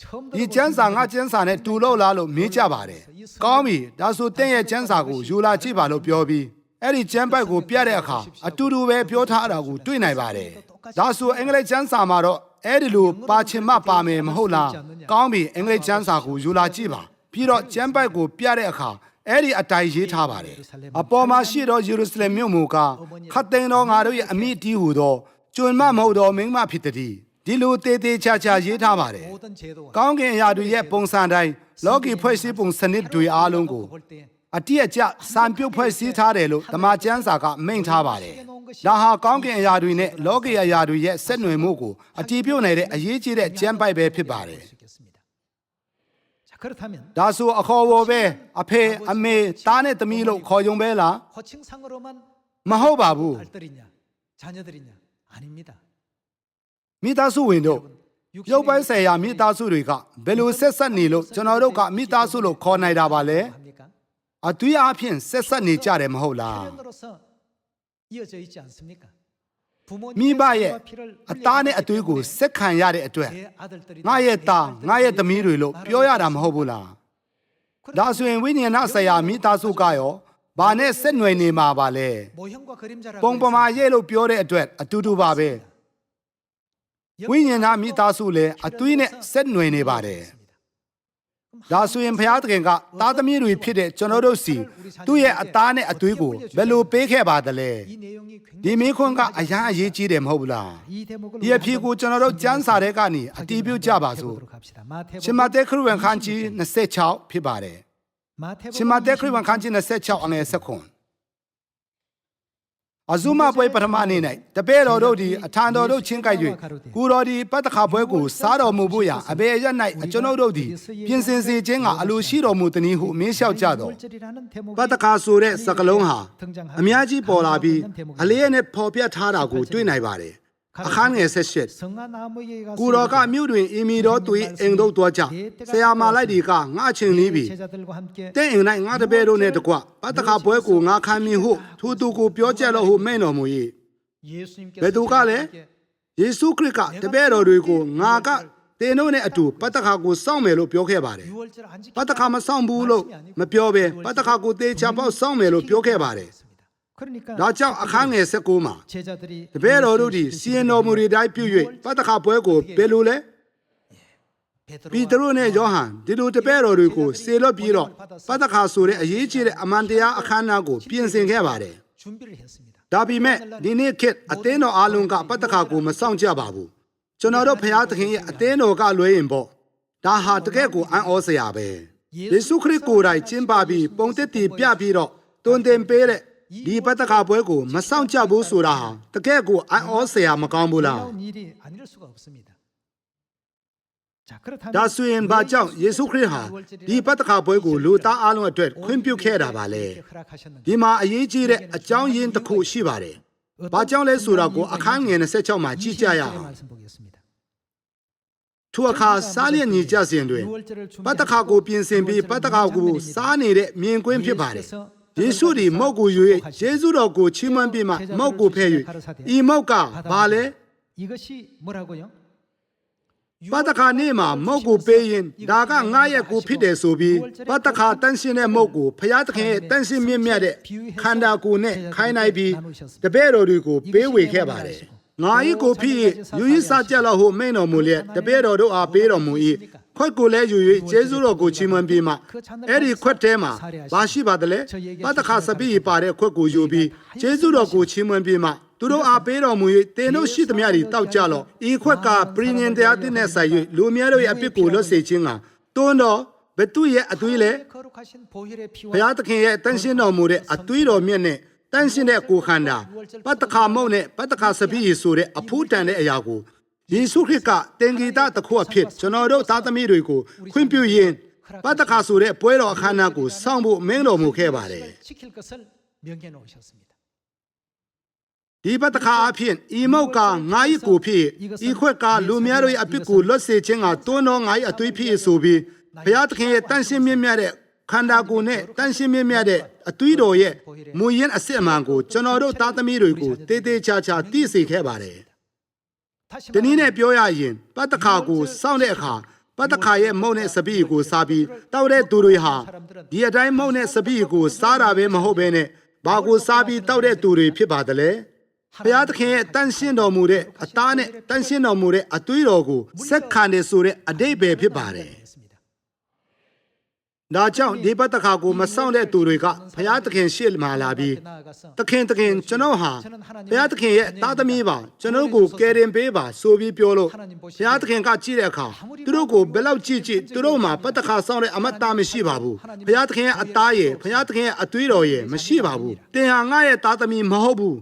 처음 ဒီကျမ်းစာငါကျမ်းစာနဲ့တူလို့လားလို့မေးကြပါတယ်ကောင်းပြီဒါဆိုတင့်ရဲ့ကျမ်းစာကိုယူလာကြည့်ပါလို့ပြောပြီးအဲ့ဒီကျမ်းပိုက်ကိုပြတဲ့အခါအတူတူပဲပြောထားတာကိုတွေ့နိုင်ပါတယ်ဒါဆိုအင်္ဂလိပ်ကျမ်းစာမှာတော့အဲ့ဒီလိုပါချင်မှပါမယ်မဟုတ်လားကောင်းပြီအင်္ဂလိပ်ကျမ်းစာကိုယူလာကြည့်ပါပြီးတော့ကျမ်းပိုက်ကိုပြတဲ့အခါအဲ့ဒီအတိုင်းရေးထားပါတယ်အပေါ်မှာရှိသောယေရုရှလင်မြို့မူကခတ်သိမ်းသောငါတို့ရဲ့အမိတီးဟူသောကျွန်မမဟုတ်သောမင်းမဖြစ်တည်းဒီလိုတေးသေးချာချာရေးထားပါတယ် 모든 제도와 ကောင်းကင်အရာတွေရဲ့ပုံစံတိုင်းလောကီဖွဲ့စည်းပုံစနစ်တွေအားလုံးကို 볼 때 အတိအကျစံပြုတ်ဖွဲ့စည်းထားတယ်လို့ဓမ္မကျမ်းစာကမိန့်ထားပါတယ်ဒါဟာကောင်းကင်အရာတွေနဲ့လောကီအရာတွေရဲ့ဆက်နွယ်မှုကိုအတည်ပြုနိုင်တဲ့အရေးကြီးတဲ့ကျမ်းပိုက်ပဲဖြစ်ပါတယ် 수 있겠습니다. 자, 그렇다면 ဒါဆိုအခေါ်ဝေါ်ပဲအဖေအမေသားနဲ့သမီးလို့ခေါ်ယုံပဲလား 호칭상으로만 မဟုတ်ပါဘူး 딸들이냐 자녀들이냐 아닙니다. မိသားစုဝင်တို့ရုပ်ပိုင်းဆိုင်ရာမိသားစုတွေကဘယ်လိုဆက်ဆက်နေလို့ကျွန်တော်တို့ကမိသားစုလို့ခေါ်နိုင်တာပါလဲ 합니까? အသွေးအဖြစ်ဆက်ဆက်နေကြတယ်မဟုတ်လား 혈연으로서 이어져 있지 않습니까? မိဘ 부모님의 ရဲ့ 피와 피를 အသားနဲ့အသွေးကိုဆက်ခံရတဲ့အတွက် 내 아들들이 ငါရဲ့သားငါရဲ့သမီးတွေလို့ပြောရတာမဟုတ်ဘူးလားဒါဆိုရင်ဝိညာဉ်ဆိုင်ရာမိသားစုကရောဘာနဲ့ဆက်နွယ်နေမှာပါလဲ 모형과 그림자라고 ပုံပမာရေးလို့ပြောတဲ့အတွက်အတူတူပါပဲဝိညာဉ်မိသားစုလည်းအသွေးနဲ့ဆက်နွယ်နေပါတယ်ဒါဆိုရင်ဘုရားသခင်ကသားသမီးတွေဖြစ်တဲ့ကျွန်တော်တို့စီသူ့ရဲ့အသားနဲ့အသွေးကိုဘယ်လိုပေးခဲ့ပါသလဲ 이 내용이 ဒီ 굉장히 မင်းခွန်းကအရာအရေးကြီးတယ်မဟုတ်ဘူးလား 이 대목을 ဒီအဖြစ်ကိုကျွန်တော်တို့ကျမ်းစာထဲကနေအတည်ပြုကြပါစို့ 보도록 합시다. 마태복음 ရှင်မသက်ခရစ်ဝင်ခန်းကြီး26ဖြစ်ပါတယ် 마태복음 ရှင်မသက်ခရစ်ဝင်ခန်းကြီး26အငယ်7ခွန်အဇုမပွဲပထမနေ့၌တပည့်တော်တို့သည်အထံတော်တို့ချင်းကိုက်၍ကိုတော်သည်ပတ္တခါပွဲကိုစားတော်မူဖို့ရာအဘယ်ရက်၌အကျွန်ုပ်တို့သည်ပြင်ဆင်စေခြင်းကအလိုရှိတော်မူသည်နည်းဟုမင်းလျှောက်ကြသော 월절이라는 대목이 ပတ္တခါဆိုတဲ့စကားလုံးဟာအများကြီးပေါ်လာပြီးအလေးနဲ့ပေါ်ပြထားတာကိုတွေ့နိုင်ပါတယ် အခန်းငယ်ဆက်ရှစ် 성화나무에 가서 ကိုတော်ကမြို့တွင်အီမီတော်သူ၏အိမ်တို့သွားကြဆရာမလိုက်ဒီကငါအချင်းနီးပြီ 제자들과 함께 တဲ့အိမ်၌ငါတပည့်တို့နှင့်တကွပတ္တခါပွဲကိုငါခံမည်ဟုထိုသူကိုပြောကြလော့ဟုမိန့်တော်မူ၏ဘယ်သူကလဲယေရှုခရစ်ကတပည့်တော်တွေကိုငါကတင်းတို့နဲ့အတူပတ္တခါကိုစောင့်မယ်လို့ပြောခဲ့ပါတယ် 유월절 안 지키고 ပတ္တခါမစောင့်ဘူးလို့မပြောဘဲပတ္တခါကိုတေချာပေါက်စောင့်မယ်လို့ပြောခဲ့ပါတယ် 그러니까 ဒါကြောင့်အခန်းငယ်19မှာ 제자들이 တပည့်တော်တို့သည်စီရင်တော်မူသည့်တိုင်းပြု၍ပတ္တခါပွဲကိုဘယ်လိုလဲပီတရုနဲ့ယောဟန်ဒီလိုတပည့်တော်တွေကိုစေလွတ်ပြီးတော့ပတ္တခါဆိုတဲ့အရေးကြီးတဲ့အမှန်တရားအခမ်းအနားကိုပြင်ဆင်ခဲ့ပါတယ် 준비를 했습니다. ဒါပေမဲ့ဒီနေ့ခေတ်အသင်းတော်အားလုံးကပတ္တခါကိုမစောင့်ကြပါဘူးကျွန်တော်တို့ဖခင်သခင်ရဲ့အသင်းတော်ကလွှဲရင်ပေါ့ဒါဟာတကယ့်ကိုအံ့ဩစရာပဲယေရှုခရစ်ကိုယ်တိုင်ကျင်းပပြီးပုံသက်တည်ပြပြီးတော့တွင်တင်ပေးတဲ့ဒီပတ္တခါပွဲကိုမစောင့်ကြဘူးဆိုတာဟာတကယ့်ကိုအံ့ဩစရာမကောင်းဘူးလား 놀라운 일이 아닐 수가 없습니다. 자, 그렇다면 ဒါဆိုရင်ဘာကြောင့်ယေရှုခရစ်ဟာဒီပတ္တခါပွဲကိုလူသားအလုံးအတွက်ခွင့်ပြုခဲ့တာပါလဲ 허락하셨는지 ဒီမှာအရေးကြီးတဲ့အကြောင်းရင်းတစ်ခုရှိပါတယ်ဘာကြောင့်လဲဆိုတာကိုအခန်းငယ်26မှာကြည့်ကြရအောင် 말씀 보겠습니다. ထိုအခါစားလျက်ညီကြစဉ်တွင်ပတ္တခါကိုပြင်ဆင်ပြီးပတ္တခါကိုစားနေတဲ့မြင်ကွင်းဖြစ်ပါတယ်ယေရှုသည်မုတ်ကိုယူ၍ယေရှုတော်ကိုချီးမွမ်းပြီးမှမုတ်ကိုဖဲ့၍ဤမုတ်ကဘာလဲ 이것이 뭐라고요? ပတ္တခါနေ့မှာမုတ်ကိုပေးရင်ဒါကငါရဲ့ကိုဖြစ်တယ်ဆိုပြီးပတ္တခါတန်ရှင်းတဲ့မုတ်ကိုဖျားသခင်ရဲ့တန်ရှင်းမြင့်မြတ်တဲ့ခန္ဓာကိုယ်နဲ့ခိုင်းလိုက်ပြီးတပည့်တော်တွေကိုပေးဝေခဲ့ပါတယ်ငါ၏ကိုဖြစ်ယူရစကြလောက်ဟုမိန်တော်မူလျက်တပည့်တော်တို့အားပေးတော်မူ၏ခွက်ကိုလည်းယူ၍ယေရှုတော်ကိုချီးမွမ်းပြီးမှအဲ့ဒီခွက်ထဲမှာဘာရှိပါသလဲပတ္တခါစပိပါတဲ့ခွက်ကိုယူပြီးယေရှုတော်ကိုချီးမွမ်းပြီးမှသူတို့အားပေးတော်မူ၍တင်းတို့ရှိသမျှတွေတောက်ကြလော့ဤခွက်ကပြည်ညင်တရားတည်နဲ့ဆိုင်၍လူများတို့ရဲ့အပြစ်ကိုလွတ်စေခြင်းကတွန်းတော်ဘသူရဲ့အသွေးလဲ 거룩하신 보혈의 ဘု 피와 ရားသခင်ရဲ့တန်ရှင်းတော်မူတဲ့အသွေးတော်မြတ်နဲ့တန်ရှင်းတဲ့ကိုယ်ခန္ဓာပတ္တခါမုတ်နဲ့ပတ္တခါစပိဆိုတဲ့အဖူးတန်တဲ့အရာကိုယေရှုခရစ်ကတင်ဂီတတစ်ခုအဖြစ်ကျွန်တော်တို့သားသမီးတွေကိုခွင့်ပြုရင်းပတ္တခါဆိုတဲ့ပွဲတော်အခမ်းအနားကိုစောင့်ဖို့မင်းတော်မူခဲ့ပါတယ် 지킬 것을 명해 놓으셨습니다. ဒီပတ္တခါအဖြစ်ဤမုတ်ကငါ၏ကိုဖြစ်ဤခွက်ကလူများတို့ရဲ့အပြစ်ကိုလွတ်စေခြင်းကတွန်းတော်ငါ၏အသွေးဖြစ်ဆိုပြီးဘုရားသခင်ရဲ့တန်ရှင်းမြတ်မြတ်တဲ့ခန္ဓာကိုယ်နဲ့တန်ရှင်းမြတ်မြတ်တဲ့အသွေးတော်ရဲ့မူရင်းအစစ်အမှန်ကိုကျွန်တော်တို့သားသမီးတွေကိုတေးသေးချာချာသိစေခဲ့ပါတယ် 다시 ဒီနည်းနဲ့ပြောရရင်ပတ္တခါကိုစောင့်တဲ့အခါပတ္တခါရဲ့မုတ်နဲ့စပိကိုစားပြီးတောက်တဲ့သူတွေဟာဒီအတိုင်းမုတ်နဲ့စပိကိုစားတာပဲမဟုတ်ဘဲနဲ့ဘာကိုစားပြီးတောက်တဲ့သူတွေဖြစ်ပါတယ်လေဘုရားသခင်ရဲ့တန်ရှင်းတော်မူတဲ့အသားနဲ့တန်ရှင်းတော်မူတဲ့အသွေးတော်ကိုဆက်ခံနေဆိုတဲ့အဓိပ္ပာယ်ဖြစ်ပါတယ် 했습니다. ဒါကြောင့်ဒီပတ္တခါကိုမစောင့်တဲ့သူတွေကဘုရားသခင်ရှေ့မှာလာပြီး 나아가서 သခင်ကျွန်တော်ဟာဘုရားသခင်ရဲ့သားသမီးပါကျွန်တော်ကိုကယ်တင်ပေးပါဆိုပြီးပြောလို့ဘုရားသခင်ကကြည့်တဲ့အခါသူတို့ကိုဘယ်လောက်ကြည့်သူတို့မှာပတ္တခါစောင့်တဲ့အမတ်သားမရှိပါဘူးဘုရားသခင်ရဲ့အသားရဲ့ဘုရားသခင်ရဲ့အသွေးတော်ရဲ့မရှိပါဘူးတင်ဟာငါရဲ့သားသမီးမဟုတ်ဘူး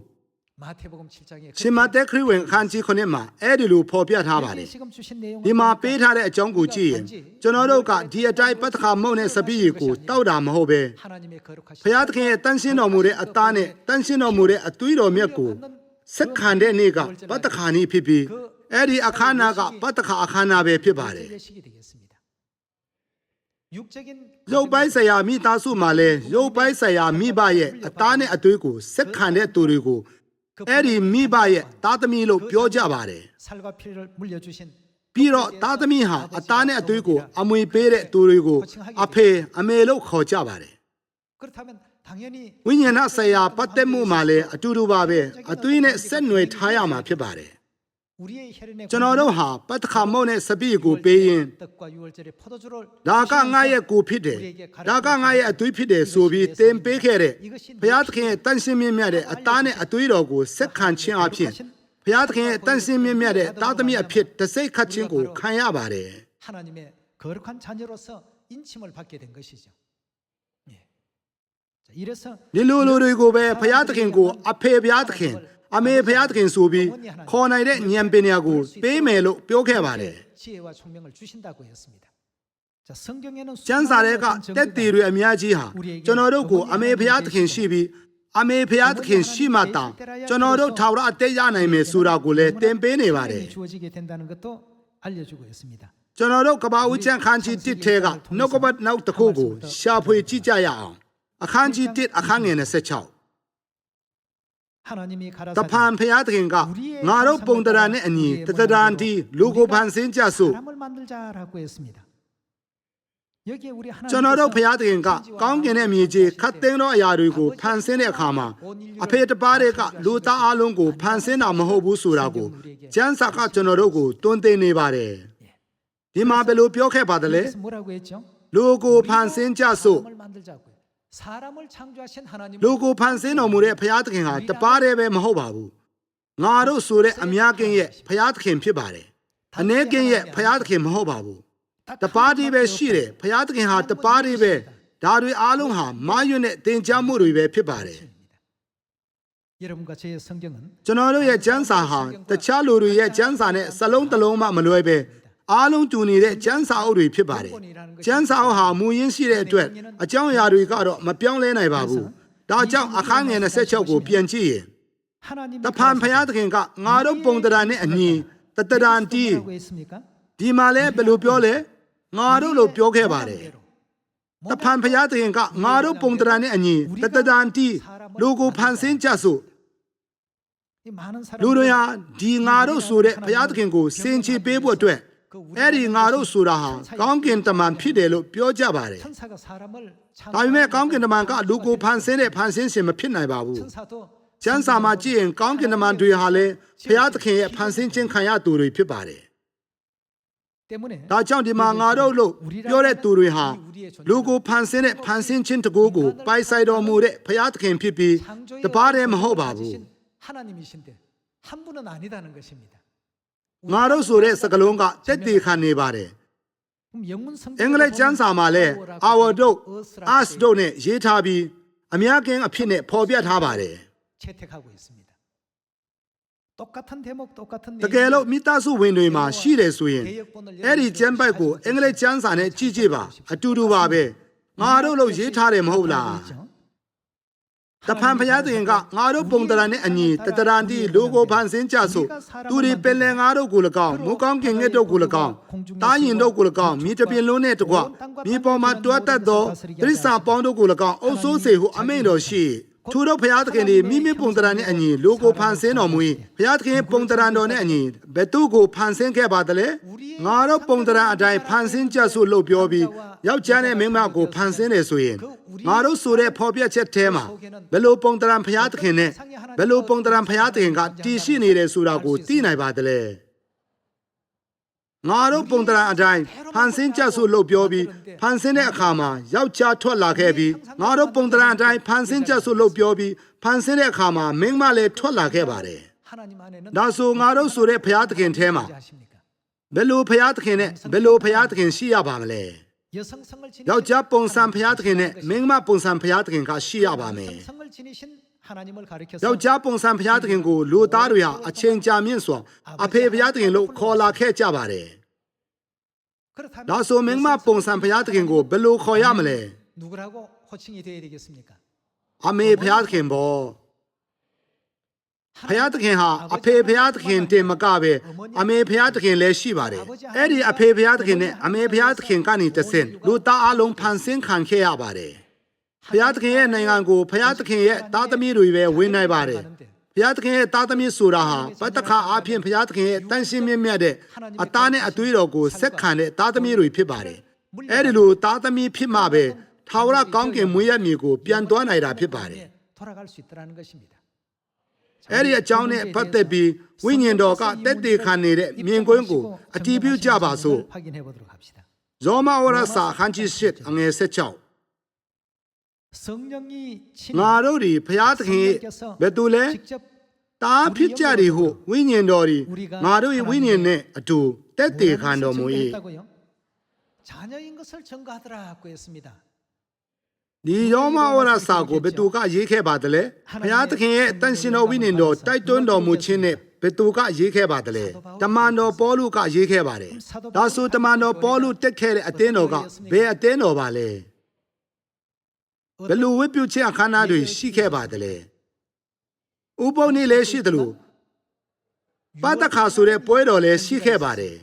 마태복음 7장에 ရှင်မသက်ခရစ်ဝင်အခန်းကြီး9မှာအဲ့ဒီလိုဖော်ပြထားပါတယ် 지금 주신 내용 ဒီမှာပေးထားတဲ့အကြောင်းကိုကြည့်ရင်ကျွန်တော်တို့ကဒီအတိုင်းပတ္တခါမုတ်နဲ့စပိရီကိုတောက်တာမဟုတ်ပဲ 하나님의 거룩하신 ဘုရားသခင်ရဲ့တန်ရှင်းတော်မူတဲ့အသားနဲ့တန်ရှင်းတော်မူတဲ့အသွေးတော်မြတ်ကိုဆက်ခံတဲ့နေ့ကပတ္တခါနေ့ဖြစ်ပြီးအဲ့ဒီအခမ်းအနားကပတ္တခါအခမ်းအနားပဲဖြစ်ပါတယ် 예식이 되겠습니다. 육적인 ရုပ်ပိုင်းဆရာမိသားစုမှာလည်းရုပ်ပိုင်းဆရာမိဘရဲ့အသားနဲ့အသွေးကိုဆက်ခံတဲ့သူတွေကိုအဲ့ဒီမိဘရဲ့သားသမီးလို့ပြောကြပါတယ် 살과 피를 물려주신 ပြီးတော့သားသမီးဟာအသားနဲ့အသွေးကိုအမွေပေးတဲ့သူတွေကိုအဖေအမေလို့ခေါ်ကြပါတယ် 그렇다면 당연히 ဝိညာဏဆရာပတ်သက်မှုမှာလည်းအတူတူပါပဲအသွေးနဲ့ဆက်နွယ်ထားရမှာဖြစ်ပါတယ် 우리의 혈연의 ကျွန်တော်တို့ဟာပတ္တခါမုတ်နဲ့စပိကိုပေးရင် 떡과 유월절의 포도주를 ဒါကငါရဲ့ကိုဖြစ်တယ်ဒါကငါရဲ့အသွေးဖြစ်တယ်ဆိုပြီးသင်ပေးခဲ့တဲ့ဘုရားသခင်ရဲ့တန်ရှင်းမြတ်မြတ်တဲ့အသားနဲ့အသွေးတော်ကိုဆက်ခံခြင်းအဖြစ်ဘုရားသခင်ရဲ့တန်ရှင်းမြတ်မြတ်တဲ့သားသမီးအဖြစ်တစိတ်ခတ်ခြင်းကိုခံရပါတယ် 하나님의 거룩한 자녀로서 인침을 받게 된 것이죠. 예. 자, 이래서 ဒီလိုလူတွေကိုပဲဘုရားသခင်ကိုအဖေဘုရားသခင်အမေဘုရားသခင်ဆိုပြီးခေါ်နိုင်တဲ့ဉာဏ်ပညာကိုပေးမယ်လို့ပြောခဲ့ပါတယ် 지혜와 총명을 주신다고 했습니다. 자, 성경에는 ကျမ်းစာတွေကတက်တည်တွေအများကြီးဟာကျွန်တော်တို့ကိုအမေဘုရားသခင်ရှိပြီး အမေဖျားသခင်ရှိမှတာကျွန်တော်တို့ထာဝရအသက်ရနိုင်မယ်ဆိုတာကိုလည်းသင်ပေးနေပါတယ် 주어지게 된다는 것도 알려주고 있습니다. ကျွန်တော်တို့ကဘာဦးချမ်းခန်းကြီး1ထဲကနှုတ်ကပတ်နောက်တစ်ခုကိုရှာဖွေကြည့်ကြရအောင်အခန်းကြီး1အခန်းငယ်26 하나님이 တဖန်ဖျားသခင်ကငါတို့ပုံတရာနဲ့အညီတတရန်တီလူကိုဖန်ဆင်းကြစို့ 사람을 만들자라고 했습니다. 여기에 우리 ကျွန်တော်တို့ဖျားသခင်ကကောင်းကင်နဲ့မြေကြီးခတ်သိမ်းသောအရာတွေကိုဖန်ဆင်းတဲ့အခါမှာအဖေတပါးတွေကလူသားအလုံးကိုဖန်ဆင်းတာမဟုတ်ဘူးဆိုတာကိုကျမ်းစာကကျွန်တော်တို့ကိုတွန်းတင်နေပါတယ်ဒီမှာဘယ်လိုပြောခဲ့ပါသလဲ 그래서 뭐라고 했죠? လူကိုဖန်ဆင်းကြစို့ 사람을 만들자고요. 사람을 창조하신 하나님 လူကိုဖန်ဆင်းတော်မူတဲ့ဖျားသခင်ဟာတပါးတည်းပဲမဟုတ်ပါဘူးငါတို့ဆိုတဲ့အများကင်းရဲ့ဖျားသခင်ဖြစ်ပါတယ်အ ਨੇ ကင်းရဲ့ဖျားသခင်မဟုတ်ပါဘူးတပါးတည်းပဲရှိတယ်ဖျားသခင်ဟာတပါးတည်းပဲဒါတွေအားလုံးဟာမာရွတ်နဲ့တင်ကြားမှုတွေပဲဖြစ်ပါတယ် 여러분과 제 성경은 ကျွန်တော်တို့ရဲ့ကျမ်းစာဟာတခြားလူတွေရဲ့ကျမ်းစာနဲ့စလုံးတစ်လုံးမှမလွဲပဲအားလုံးတူနေတဲ့ကျမ်းစာအုပ်တွေဖြစ်ပါတယ်ကျမ်းစာအုပ်ဟာမူရင်းရှိတဲ့အတွက်အကြောင်းအရာတွေကတော့မပြောင်းလဲနိုင်ပါဘူးဒါကြောင့်အခန်းငယ်26ကိုပြန်ကြည့်ရင် 하나님이 တဖန်ဖျားသခင်ကငါတို့ပုံတရာနဲ့အညီတတရန်တီ 뭐라고 했습니까? ဒီမှာလဲဘယ်လိုပြောလဲငါတို့လို့ပြောခဲ့ပါတယ်တဖန်ဖျားသခင်ကငါတို့ပုံတရာနဲ့အညီတတရန်တီလူကိုဖန်ဆင်းကြစို့ 이 많은 လူတွေ 사람들이 ဟာဒီငါတို့ဆိုတဲ့ဘုရားသခင်ကိုစင်ချေပေးဖို့အတွက်အဲ့ဒီငါတို့ဆိုတာဟာကောင်းကင်တမန်ဖြစ်တယ်လို့ပြောကြပါတယ် 천사가 사람을 ဒါပေမဲ့ကောင်းကင်တမန်ကလူကိုဖန်ဆင်းတဲ့ဖန်ဆင်းရှင်မဖြစ်နိုင်ပါဘူး 천사도 ကျမ်းစာမှာကြည့်ရင်ကောင်းကင်တမန်တွေဟာလည်းဘုရားသခင်ရဲ့ဖန်ဆင်းခြင်းခံရသူတွေဖြစ်ပါတယ် 때문에 ဒါကြောင့်ဒီမှာငါတို့လို့ပြောတဲ့သူတွေဟာလူကိုဖန်ဆင်းတဲ့ဖန်ဆင်းခြင်းတကူကိုပိုင်ဆိုင်တော်မူတဲ့ဘုရားသခင်ဖြစ်ပြီးတပါးတည်းမဟုတ်ပါဘူး 하나님이신데 한 분은 아니다는 것입니다. ငါတို့ဆိုတဲ့စကားလုံးကတက်တည်ခံနေပါတယ် 그럼 영문 အင်္ဂလိပ်ကျမ်းစာမှာလည်း our တို့ us တို့နဲ့ရေးထားပြီးအများကင်းအဖြစ်နဲ့ဖော်ပြထားပါတယ် 채택하고 있습니다. 똑같은 대목 똑같은 တကယ်လို့မိသားစုဝင်တွေမှာရှိတယ်ဆိုရင်အဲ့ဒီကျမ်းပိုက်ကိုအင်္ဂလိပ်ကျမ်းစာနဲ့ကြည့်ကြည့်ပါအတူတူပါပဲငါတို့လို့ရေးထားတယ်မဟုတ်လား တဖန်ဖျားသခင်ကငါတို့ပုံတရာနဲ့အညီတတရန်တီလူကိုဖန်ဆင်းကြစို့သူတွေပင်လယ်ငါတို့ကို၎င်းမူကောင်းကင်ငှက်တို့ကို၎င်းတားရင်တို့ကို၎င်းမြေတပြင်လုံးနဲ့တကွမြေပေါ်မှာတွားတတ်သောတိရစ္ဆာန်ပေါင်းတို့ကို၎င်းအုပ်စိုးစေဟုအမိန့်တော်ရှိသူတို့ဖျားသခင်ဒီမိမိပုံတရာနဲ့အညီလူကိုဖန်ဆင်းတော်မူ၏ဖျားသခင်ပုံတရာတော်နဲ့အညီဘယ်သူကိုဖန်ဆင်းခဲ့ပါသလဲငါတို့ပုံတရာအတိုင်းဖန်ဆင်းကြစို့လို့ပြောပြီးယောက်ျားနဲ့မိန်းမကိုဖန်ဆင်းတယ်ဆိုရင်ငါတို့ဆိုတဲ့ဖော်ပြချက်ထဲမှာဘယ်လိုပုံတရာဖျားသခင်နဲ့ဘယ်လိုပုံတရာဖျားသခင်ကတည်ရှိနေတယ်ဆိုတာကိုသိနိုင်ပါသလဲငါတို့ပုံတရာအတိုင်းဖန်ဆင်းကြစို့လို့ပြောပြီးဖန်ဆင်းတဲ့အခါမှာယောက်ျားထွက်လာခဲ့ပြီးငါတို့ပုံတရာအတိုင်းဖန်ဆင်းကြစို့လို့ပြောပြီးဖန်ဆင်းတဲ့အခါမှာမိန်းမလည်းထွက်လာခဲ့ပါတယ် 하나님 안에는 ဒါဆိုငါတို့ဆိုတဲ့ဖျားသခင်ထဲမှာ 아십니까? ဘယ်လိုဖျားသခင်နဲ့ဘယ်လိုဖျားသခင်ရှိရပါမလဲ 여성성을 지니신 ယောက်ျားပုံစံဖျားသခင်နဲ့မိန်းမပုံစံဖျားသခင်ကရှိရပါမယ် 성을 지니신 하나님을 가리켜서 ယောက်ျားပုံစံဖျားသခင်ကိုလူသားတွေဟာအချိန်ကြာမြင့်စွာအဖေဖျားသခင်လို့ခေါ်လာခဲ့ကြပါတယ် 그렇다면 ဒါဆိုမိန်းမပုံစံဖျားသခင်ကိုဘယ်လိုခေါ်ရမလဲ 누구라고 호칭이 되어야 되겠습니까? အမေဖျားသခင်ပေါ့ဖျားသခင်ဟာအဖေဖျားသခင်တင်မကပဲအမေဖျားသခင်လည်းရှိပါတယ်အဲ့ဒီအဖေဖျားသခင်နဲ့အမေဖျားသခင်ကနေတဆင့်လူသားအလုံးဖန်ဆင်းခံခဲ့ရပါတယ်ဖျားသခင်ရဲ့နိုင်ငံကိုဖျားသခင်ရဲ့သားသမီးတွေပဲဝင်နိုင်ပါတယ်ဖျားသခင်ရဲ့သားသမီးဆိုတာဟာပတ္တခါအားဖြင့်ဖျားသခင်ရဲ့တန်ရှင်းမြတ်မြတ်တဲ့အသားနဲ့အသွေးတော်ကိုဆက်ခံတဲ့သားသမီးတွေဖြစ်ပါတယ်အဲ့ဒီလိုသားသမီးဖြစ်မှပဲထာဝရကောင်းကင်မွေးရမြေကိုပြန်သွားနိုင်တာဖြစ်ပါတယ် 돌아갈 수 있다는 것입니다. အဲ့ဒီအကြောင်းနဲ့ပတ်သက်ပြီးဝိညာဉ်တော်ကတက်တည်ခံနေတဲ့မြင်ကွင်းကိုအတည်ပြုကြပါစို့ 확인해 보도록 합시다. ဇောမဩရစာခန်းကြီး၈အငယ်16 성령이 ငါတို့ဒီဘုရားသခင်ရဲ့ဘယ်သူလဲ 직접 တားဖြစ်ကြသည်ဟုဝိညာဉ်တော်ဒီငါတို့ရဲ့ဝိညာဉ်နဲ့အတူတက်တည်ခံတော်မူ၏ 증거했다고요? 자녀인 것을 증거하더라고 했습니다. ဒီရောမဩရစာကိုဘယ်သူကရေးခဲ့ပါသလဲဘုရားသခင်ရဲ့တန်ရှင်တော်ဝိညာဉ်တော်တိုက်တွန်းတော်မူခြင်းနဲ့ဘယ်သူကရေးခဲ့ပါသလဲတမန်တော်ပေါလုကရေးခဲ့ပါတယ်ဒါဆိုတမန်တော်ပေါလုတက်ခဲ့တဲ့အသင်းတော်ကဘယ်အသင်းတော်ပါလဲ ဘယ်လိုဝတ်ပြုခြင်းအခမ်းအနားတွေရှိခဲ့ပါသလဲဥပုံနေ့လည်းရှိသလိုပတ္တခါဆိုတဲ့ပွဲတော်လည်းရှိခဲ့ပါတယ်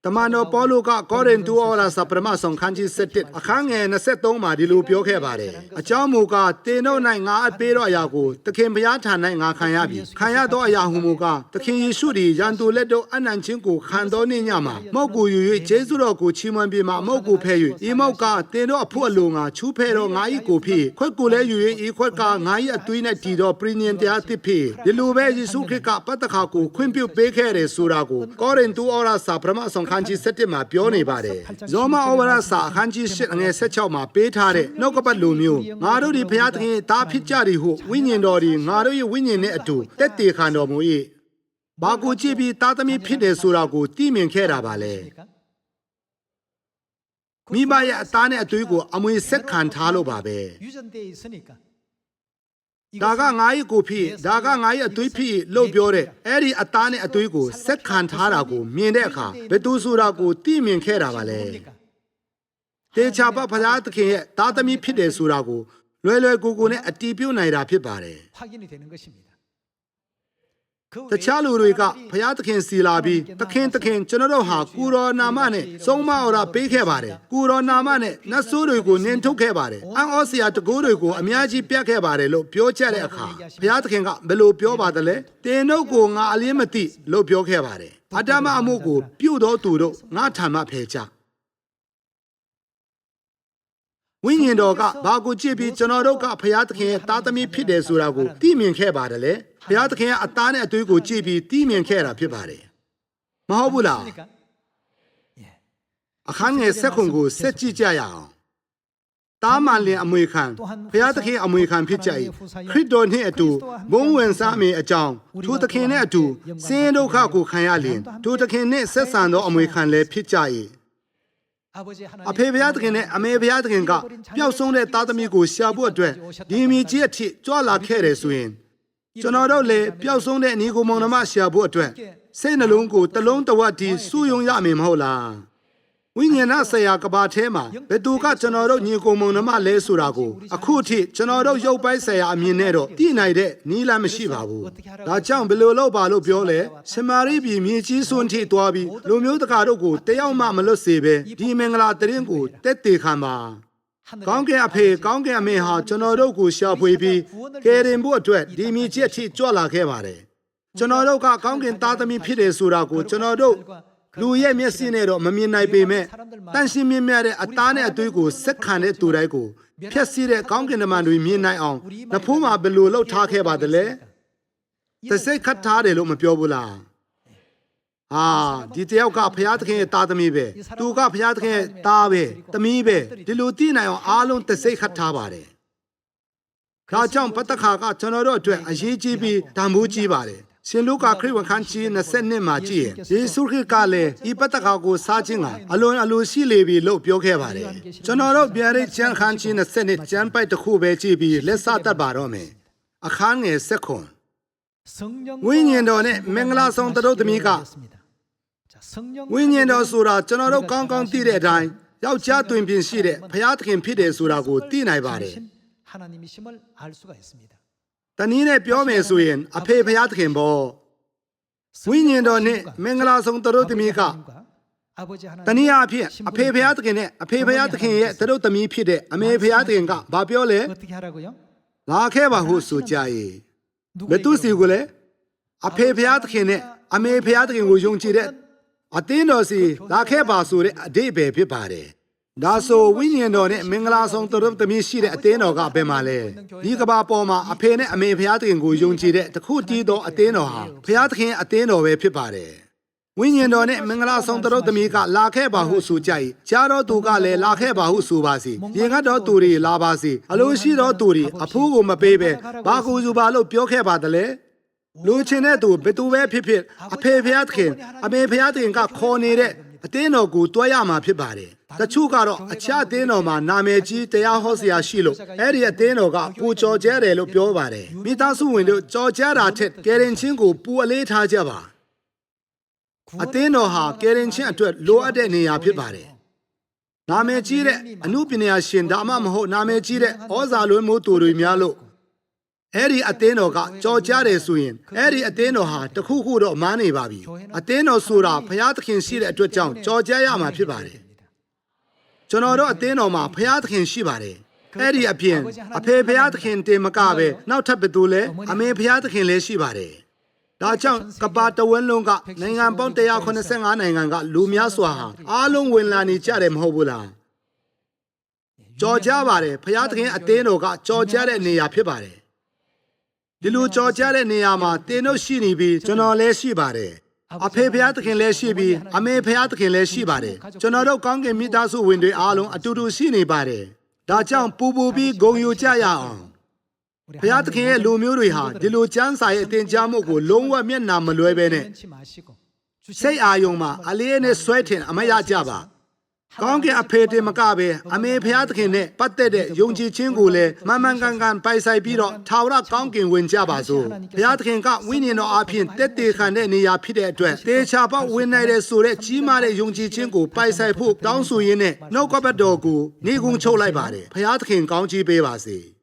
တမန်တော်ပေါလုကကောရိန္သုဩဝါဒစာပထမဆုံးခန်းကြီး7အခန်းငယ်23မှာဒီလိုပြောခဲ့ပါတယ်အကြောင်းမူကားတင်တို့၌ငါအပ်ပေးသောအရာကိုသခင်ဘုရားထံ၌ငါခံရပြီခံရသောအရာဟုမူကားသခင်ယေရှုသည်ရန်သူလက်တို့အနံ့ချင်းကိုခံတော်နေညမှာမောက်ကိုယူ၍ဂျေဇုတော်ကိုချီးမွမ်းပြီးမှမောက်ကိုဖဲ၍ဤမောက်ကတင်တို့အဖို့အလိုငါချူးဖဲတော့ငါ၏ကိုဖြစ်ခွက်ကိုလည်းယူ၍ဤခွက်ကငါ၏အသွေး၌တည်သောပရိညင်တရားသစ်ဖြစ်ဒီလိုပဲယေရှုခရစ်ကပတ္တခါကိုခွင့်ပြုပေးခဲ့တယ်ဆိုတာကိုကောရိန္သုဩဝါဒစာပထမဆုံးခန်းကြီး7မှာပြောနေပါတယ်ဇောမဩဝါဒစာအခန်းကြီး8ငယ်16မှာပေးထားတဲ့နှုတ်ကပတ်လိုမျိုးငါတို့ဒီဘုရားသခင်သားဖြစ်ကြသည်ဟုဝိညာဉ်တော်ဒီငါတို့ရဲ့ဝိညာဉ်နဲ့အတူတက်တည်ခံတော်မူ၏ဘာကိုကြည့်ပြီးသားသမီးဖြစ်တယ်ဆိုတာကိုသိမြင်ခဲ့တာပါလေမိဘရဲ့အသားနဲ့အသွေးကိုအမွေဆက်ခံထားလို့ပါပဲ 유전되어 있으니까 ဒါကငါ၏ကိုဖြစ်ဒါကငါ၏အသွေးဖြစ်လို့ပြောတဲ့အဲ့ဒီအသားနဲ့အသွေးကိုဆက်ခံထားတာကိုမြင်တဲ့အခါဘယ်သူဆိုတာကိုသိမြင်ခဲ့တာပါလေတေချာပဘုရားသခင်ရဲ့သားသမီးဖြစ်တယ်ဆိုတာကိုလွယ်လွယ်ကူကူနဲ့အတည်ပြုနိုင်တာဖြစ်ပါတယ် 확인이 되는 것입니다. တခြားလူတွေကဘုရားသခင်စီလာပြီးသခင်ကျွန်တော်တို့ဟာကုရောနာမနဲ့ဆုံးမဩရာပေးခဲ့ပါတယ်ကုရောနာမနဲ့နတ်ဆိုးတွေကိုနင်းထုတ်ခဲ့ပါတယ်အံ့ဩစရာတကူတွေကိုအများကြီးပြတ်ခဲ့ပါတယ်လို့ပြောချက်တဲ့အခါဘုရားသခင်ကဘယ်လိုပြောပါသလဲတင်တို့ကိုငါအလင်းမသိလို့ပြောခဲ့ပါတယ်အတ္တမအမှုကိုပြုတ်တော်သူတို့ငါထံမှဖယ်ကြဝိညာဉ်တော်ကဘာကိုကြည့်ပြီးကျွန်တော်တို့ကဘုရားသခင်ရဲ့သားသမီးဖြစ်တယ်ဆိုတာကိုသိမြင်ခဲ့ပါတယ်လေဘုရားသခင်ရဲ့အသားနဲ့အသွေးကိုကြည့်ပြီးသိမြင်ခဲ့တာဖြစ်ပါတယ်မဟုတ်ဘူးလားအခန်းငယ်7ကိုဆက်ကြည့်ကြရအောင်တားမှန်လင်အမွေခံဘုရားသခင်အမွေခံဖြစ်ကြ၏ခရစ်တော်နှင့်အတူဘုန်းဝင်စားမည်အကြောင်းထိုသခင်နှင့်အတူဆင်းရဲဒုက္ခကိုခံရလျင်ထိုသခင်နှင့်ဆက်ဆံသောအမွေခံလည်းဖြစ်ကြ၏အဖေဘုရားသခင်နဲ့အမေဘုရားသခင်ကပျောက်ဆုံးတဲ့သားသမီးကိုရှာဖို့အတွက်ဒီမြေကြီးအထိကြွလာခဲ့တယ်ဆိုရင်ကျွန်တော်တို့လည်းပျောက်ဆုံးတဲ့ညီကိုမောင်နှမရှာဖို့အတွက်စိတ်နှလုံးကိုတလုံးတဝက်ဒီစုယုံရမယ်မဟုတ်လားဝိညာဏဆရာကဘာထဲမှာဘယ်သူကကျွန်တော်တို့ညီကိုမောင်နှမလဲဆိုတာကိုအခုထိကျွန်တော်တို့ရုပ်ပိုင်းဆရာအမြင်နဲ့တော့သိနိုင်တဲ့နီးလမ်းမရှိပါဘူးဒါကြောင့်ဘယ်လိုလုပ်ပါလို့ပြောလဲရှမာရိပြည်မြေကြီးစွန်းထိသွားပြီးလူမျိုးတကာတို့ကိုတယောက်မှမလွတ်စေပဲဒီမင်္ဂလာတရင်ကိုတက်တည်ခံပါကောင်းကင်အဖေကောင်းကင်အမေဟာကျွန်တော်တို့ကိုရှာဖွေပြီးကယ်တင်ဖို့အတွက်ဒီမြေကြီးအထိကြွလာခဲ့ပါတယ်ကျွန်တော်တို့ကကောင်းကင်သားသမီးဖြစ်တယ်ဆိုတာကိုကျွန်တော်တို့လူရဲ့မျက်စိနဲ့တော့မမြင်နိုင်ပေမဲ့တန်ရှင်းမြင့်မြတ်တဲ့အသားနဲ့အသွေးကိုစက်ခံတဲ့သူတိုင်းကိုဖျက်ဆီးတဲ့ကောင်းကင်တမန်တွေမြင်နိုင်အောင်နှဖိုးမှာဘယ်လိုလှုပ်ထားခဲ့ပါသလဲတစိတ်ခတ်ထားတယ်လို့မပြောဘူးလားဒီတယောက်ကဘုရားသခင်ရဲ့သားသမီးပဲသူကဘုရားသခင်ရဲ့သားပဲသမီးပဲဒီလိုသိနိုင်အောင်အားလုံးတစိတ်ခတ်ထားပါတယ်ဒါကြောင့်ပတ္တခါကကျွန်တော်တို့အတွက်အရေးကြီးပြီးတန်ဖိုးကြီးပါတယ်ရှင်လုကာခရစ်ဝင်ခန်းကြီး20မှာကြည့်ရင်ယေရှုခရစ်ကလည်းဤပတ္တခါကိုစားခြင်းကအလွန်အလိုရှိလေပြီလို့ပြောခဲ့ပါတယ်ကျွန်တော်တို့ပြန်ရကျမ်းခန်းကြီး20ကျမ်းပိုက်တစ်ခုပဲကြည့်ပြီးလက်စတတ်ပါတော့မယ်အခန်းငယ်7ဝိညာဉ်တော်နဲ့မင်္ဂလာဆောင်တရုတ်သမီးကဝိညာဉ်တော်ဆိုတာကျွန်တော်တို့ကောင်းကောင်းသိတဲ့အတိုင်းယောက်ျားတွင်ပြင်ရှိတဲ့ဘုရားသခင်ဖြစ်တယ်ဆိုတာကိုသိနိုင်ပါတယ်တနည်းနဲ့ပြောမယ်ဆိုရင်အဖေဘုရားသခင်ပေါ့ဝိညာဉ်တော်နဲ့မင်္ဂလာဆောင်တရုတ်သမီးကတနည်းအားဖြင့်အဖေဘုရားသခင်နဲ့အဖေဘုရားသခင်ရဲ့တရုတ်သမီးဖြစ်တဲ့အမေဘုရားသခင်ကဘာပြောလဲလာခဲ့ပါဟုဆိုကြ၏ဘယ်သူစီကိုလဲအဖေဘုရားသခင်နဲ့အမေဘုရားသခင်ကိုယုံကြည်တဲ့အသင်းတော်စီလာခဲ့ပါဆိုတဲ့အဓိပ္ပာယ်ဖြစ်ပါတယ်ဒါဆိုဝိညာဉ်တော်နဲ့မင်္ဂလာဆောင်တရုတ်သမီးရှိတဲ့အသင်းတော်ကဘယ်မှာလဲဒီကဘာပေါ်မှာအဖေနဲ့အမေဘုရားသခင်ကိုယုံကြည်တဲ့တခုတည်းသောအသင်းတော်ဟာဘုရားသခင်အသင်းတော်ပဲဖြစ်ပါတယ်ဝိညာဉ်တော်နဲ့မင်္ဂလာဆောင်တရုတ်သမီးကလာခဲ့ပါဟုဆိုကြ၏ကြားတော်သူကလည်းလာခဲ့ပါဟုဆိုပါစီရင်ကတော်သူတွေလာပါစီအလိုရှိတော်သူတွေအဖိုးကိုမပေးပဲဘာကိုယူပါလို့ပြောခဲ့ပါသလဲလူချင်းတဲ့သူဘယ်သူပဲဖြစ်ဖြစ်အဖေဘုရားသခင်အမေဘုရားသခင်ကခေါ်နေတဲ့အသင်းတော်ကိုတွားရမှာဖြစ်ပါတယ်တချို့ကတော့အခြားအသင်းတော်မှာနာမည်ကြီးတရားဟောဆရာရှိလို့အဲ့ဒီအသင်းတော်ကပူကြော်ကျဲတယ်လို့ပြောပါတယ်မိသားစုဝင်တို့ကြော်ကျဲတာထက်ကယ်ရင်ချင်းကိုပူအလေးထားကြပါအသင်းတော်ဟာကယ်ရင်ချင်းအတွက်လိုအပ်တဲ့နေရာဖြစ်ပါတယ် နာမည်ကြီးတဲ့အမှုပညာရှင်ဒါမှမဟုတ်နာမည်ကြီးတဲ့ဩဇာလွှမ်းမိုးသူတွေများလို့အဲ့ဒီအသင်းတော်ကကြော်ကြားတယ်ဆိုရင်အဲ့ဒီအသင်းတော်ဟာတခုခုတော့မားနေပါပြီအသင်းတော်ဆိုတာဘုရားသခင်ရှိတဲ့အတွက်ကြောင့်ကြော်ကြားရမှာဖြစ်ပါတယ်ကျွန်တော်တို့အသင်းတော်မှာဘုရားသခင်ရှိပါတယ်အဲ့ဒီအပြင်အဖေဘုရားသခင်တင်မကပဲနောက်ထပ်ဘယ်သူလဲအမေဘုရားသခင်လည်းရှိပါတယ်ဒါကြောင့်ကပါတဝန်းလုံးကနိုင်ငံပေါင်း185နိုင်ငံကလူများစွာဟာအားလုံးဝင်လာနေကြတယ်မဟုတ်ဘူးလားကြော်ကြားပါတယ်ဘုရားသခင်အသင်းတော်ကကြော်ကြားတဲ့နေရာဖြစ်ပါတယ်ဒီလိုကြော်ကြားတဲ့နေရာမှာတင်းတို့ရှိနေပြီးကျွန်တော်လည်းရှိပါတယ်အဖေဘုရားသခင်လည်းရှိပြီးအမေဘုရားသခင်လည်းရှိပါတယ်ကျွန်တော်တို့ကောင်းကင်မိသားစုဝင်တွေအားလုံးအတူတူရှိနေပါတယ်ဒါကြောင့်ပူပူပြီးဂုဏ်ယူကြရအောင်ဘုရားသခင်ရဲ့လူမျိုးတွေဟာဒီလိုကျမ်းစာရဲ့အသင်ကြားမှုကိုလုံးဝမျက်နှာမလွဲဘဲနဲ့စိတ်အာယုံမှာအလေးနဲ့ဆွဲထင်အမရကြပါကောင်းကင်အဖေတင်မကပဲအမေဘုရားသခင်နဲ့ပတ်သက်တဲ့ယုံကြည်ခြင်းကိုလည်းမှန်မှန်ကန်ကန်ပိုင်ဆိုင်ပြီးတော့ထာဝရကောင်းကင်ဝင်ကြပါစို့ဘုရားသခင်ကဝိညာဉ်တော်အဖျင်တက်တည်ခံတဲ့နေရာဖြစ်တဲ့အတွက်တေချာပေါက်ဝင်နိုင်တဲ့ဆိုတဲ့ကြီးမားတဲ့ယုံကြည်ခြင်းကိုပိုင်ဆိုင်ဖို့တောင်းဆိုရင်းနဲ့နှုတ်ကပတ်တော်ကိုနေကုန်းချုပ်လိုက်ပါတယ်ဘုရားသခင်ကောင်းချီးပေးပါစေ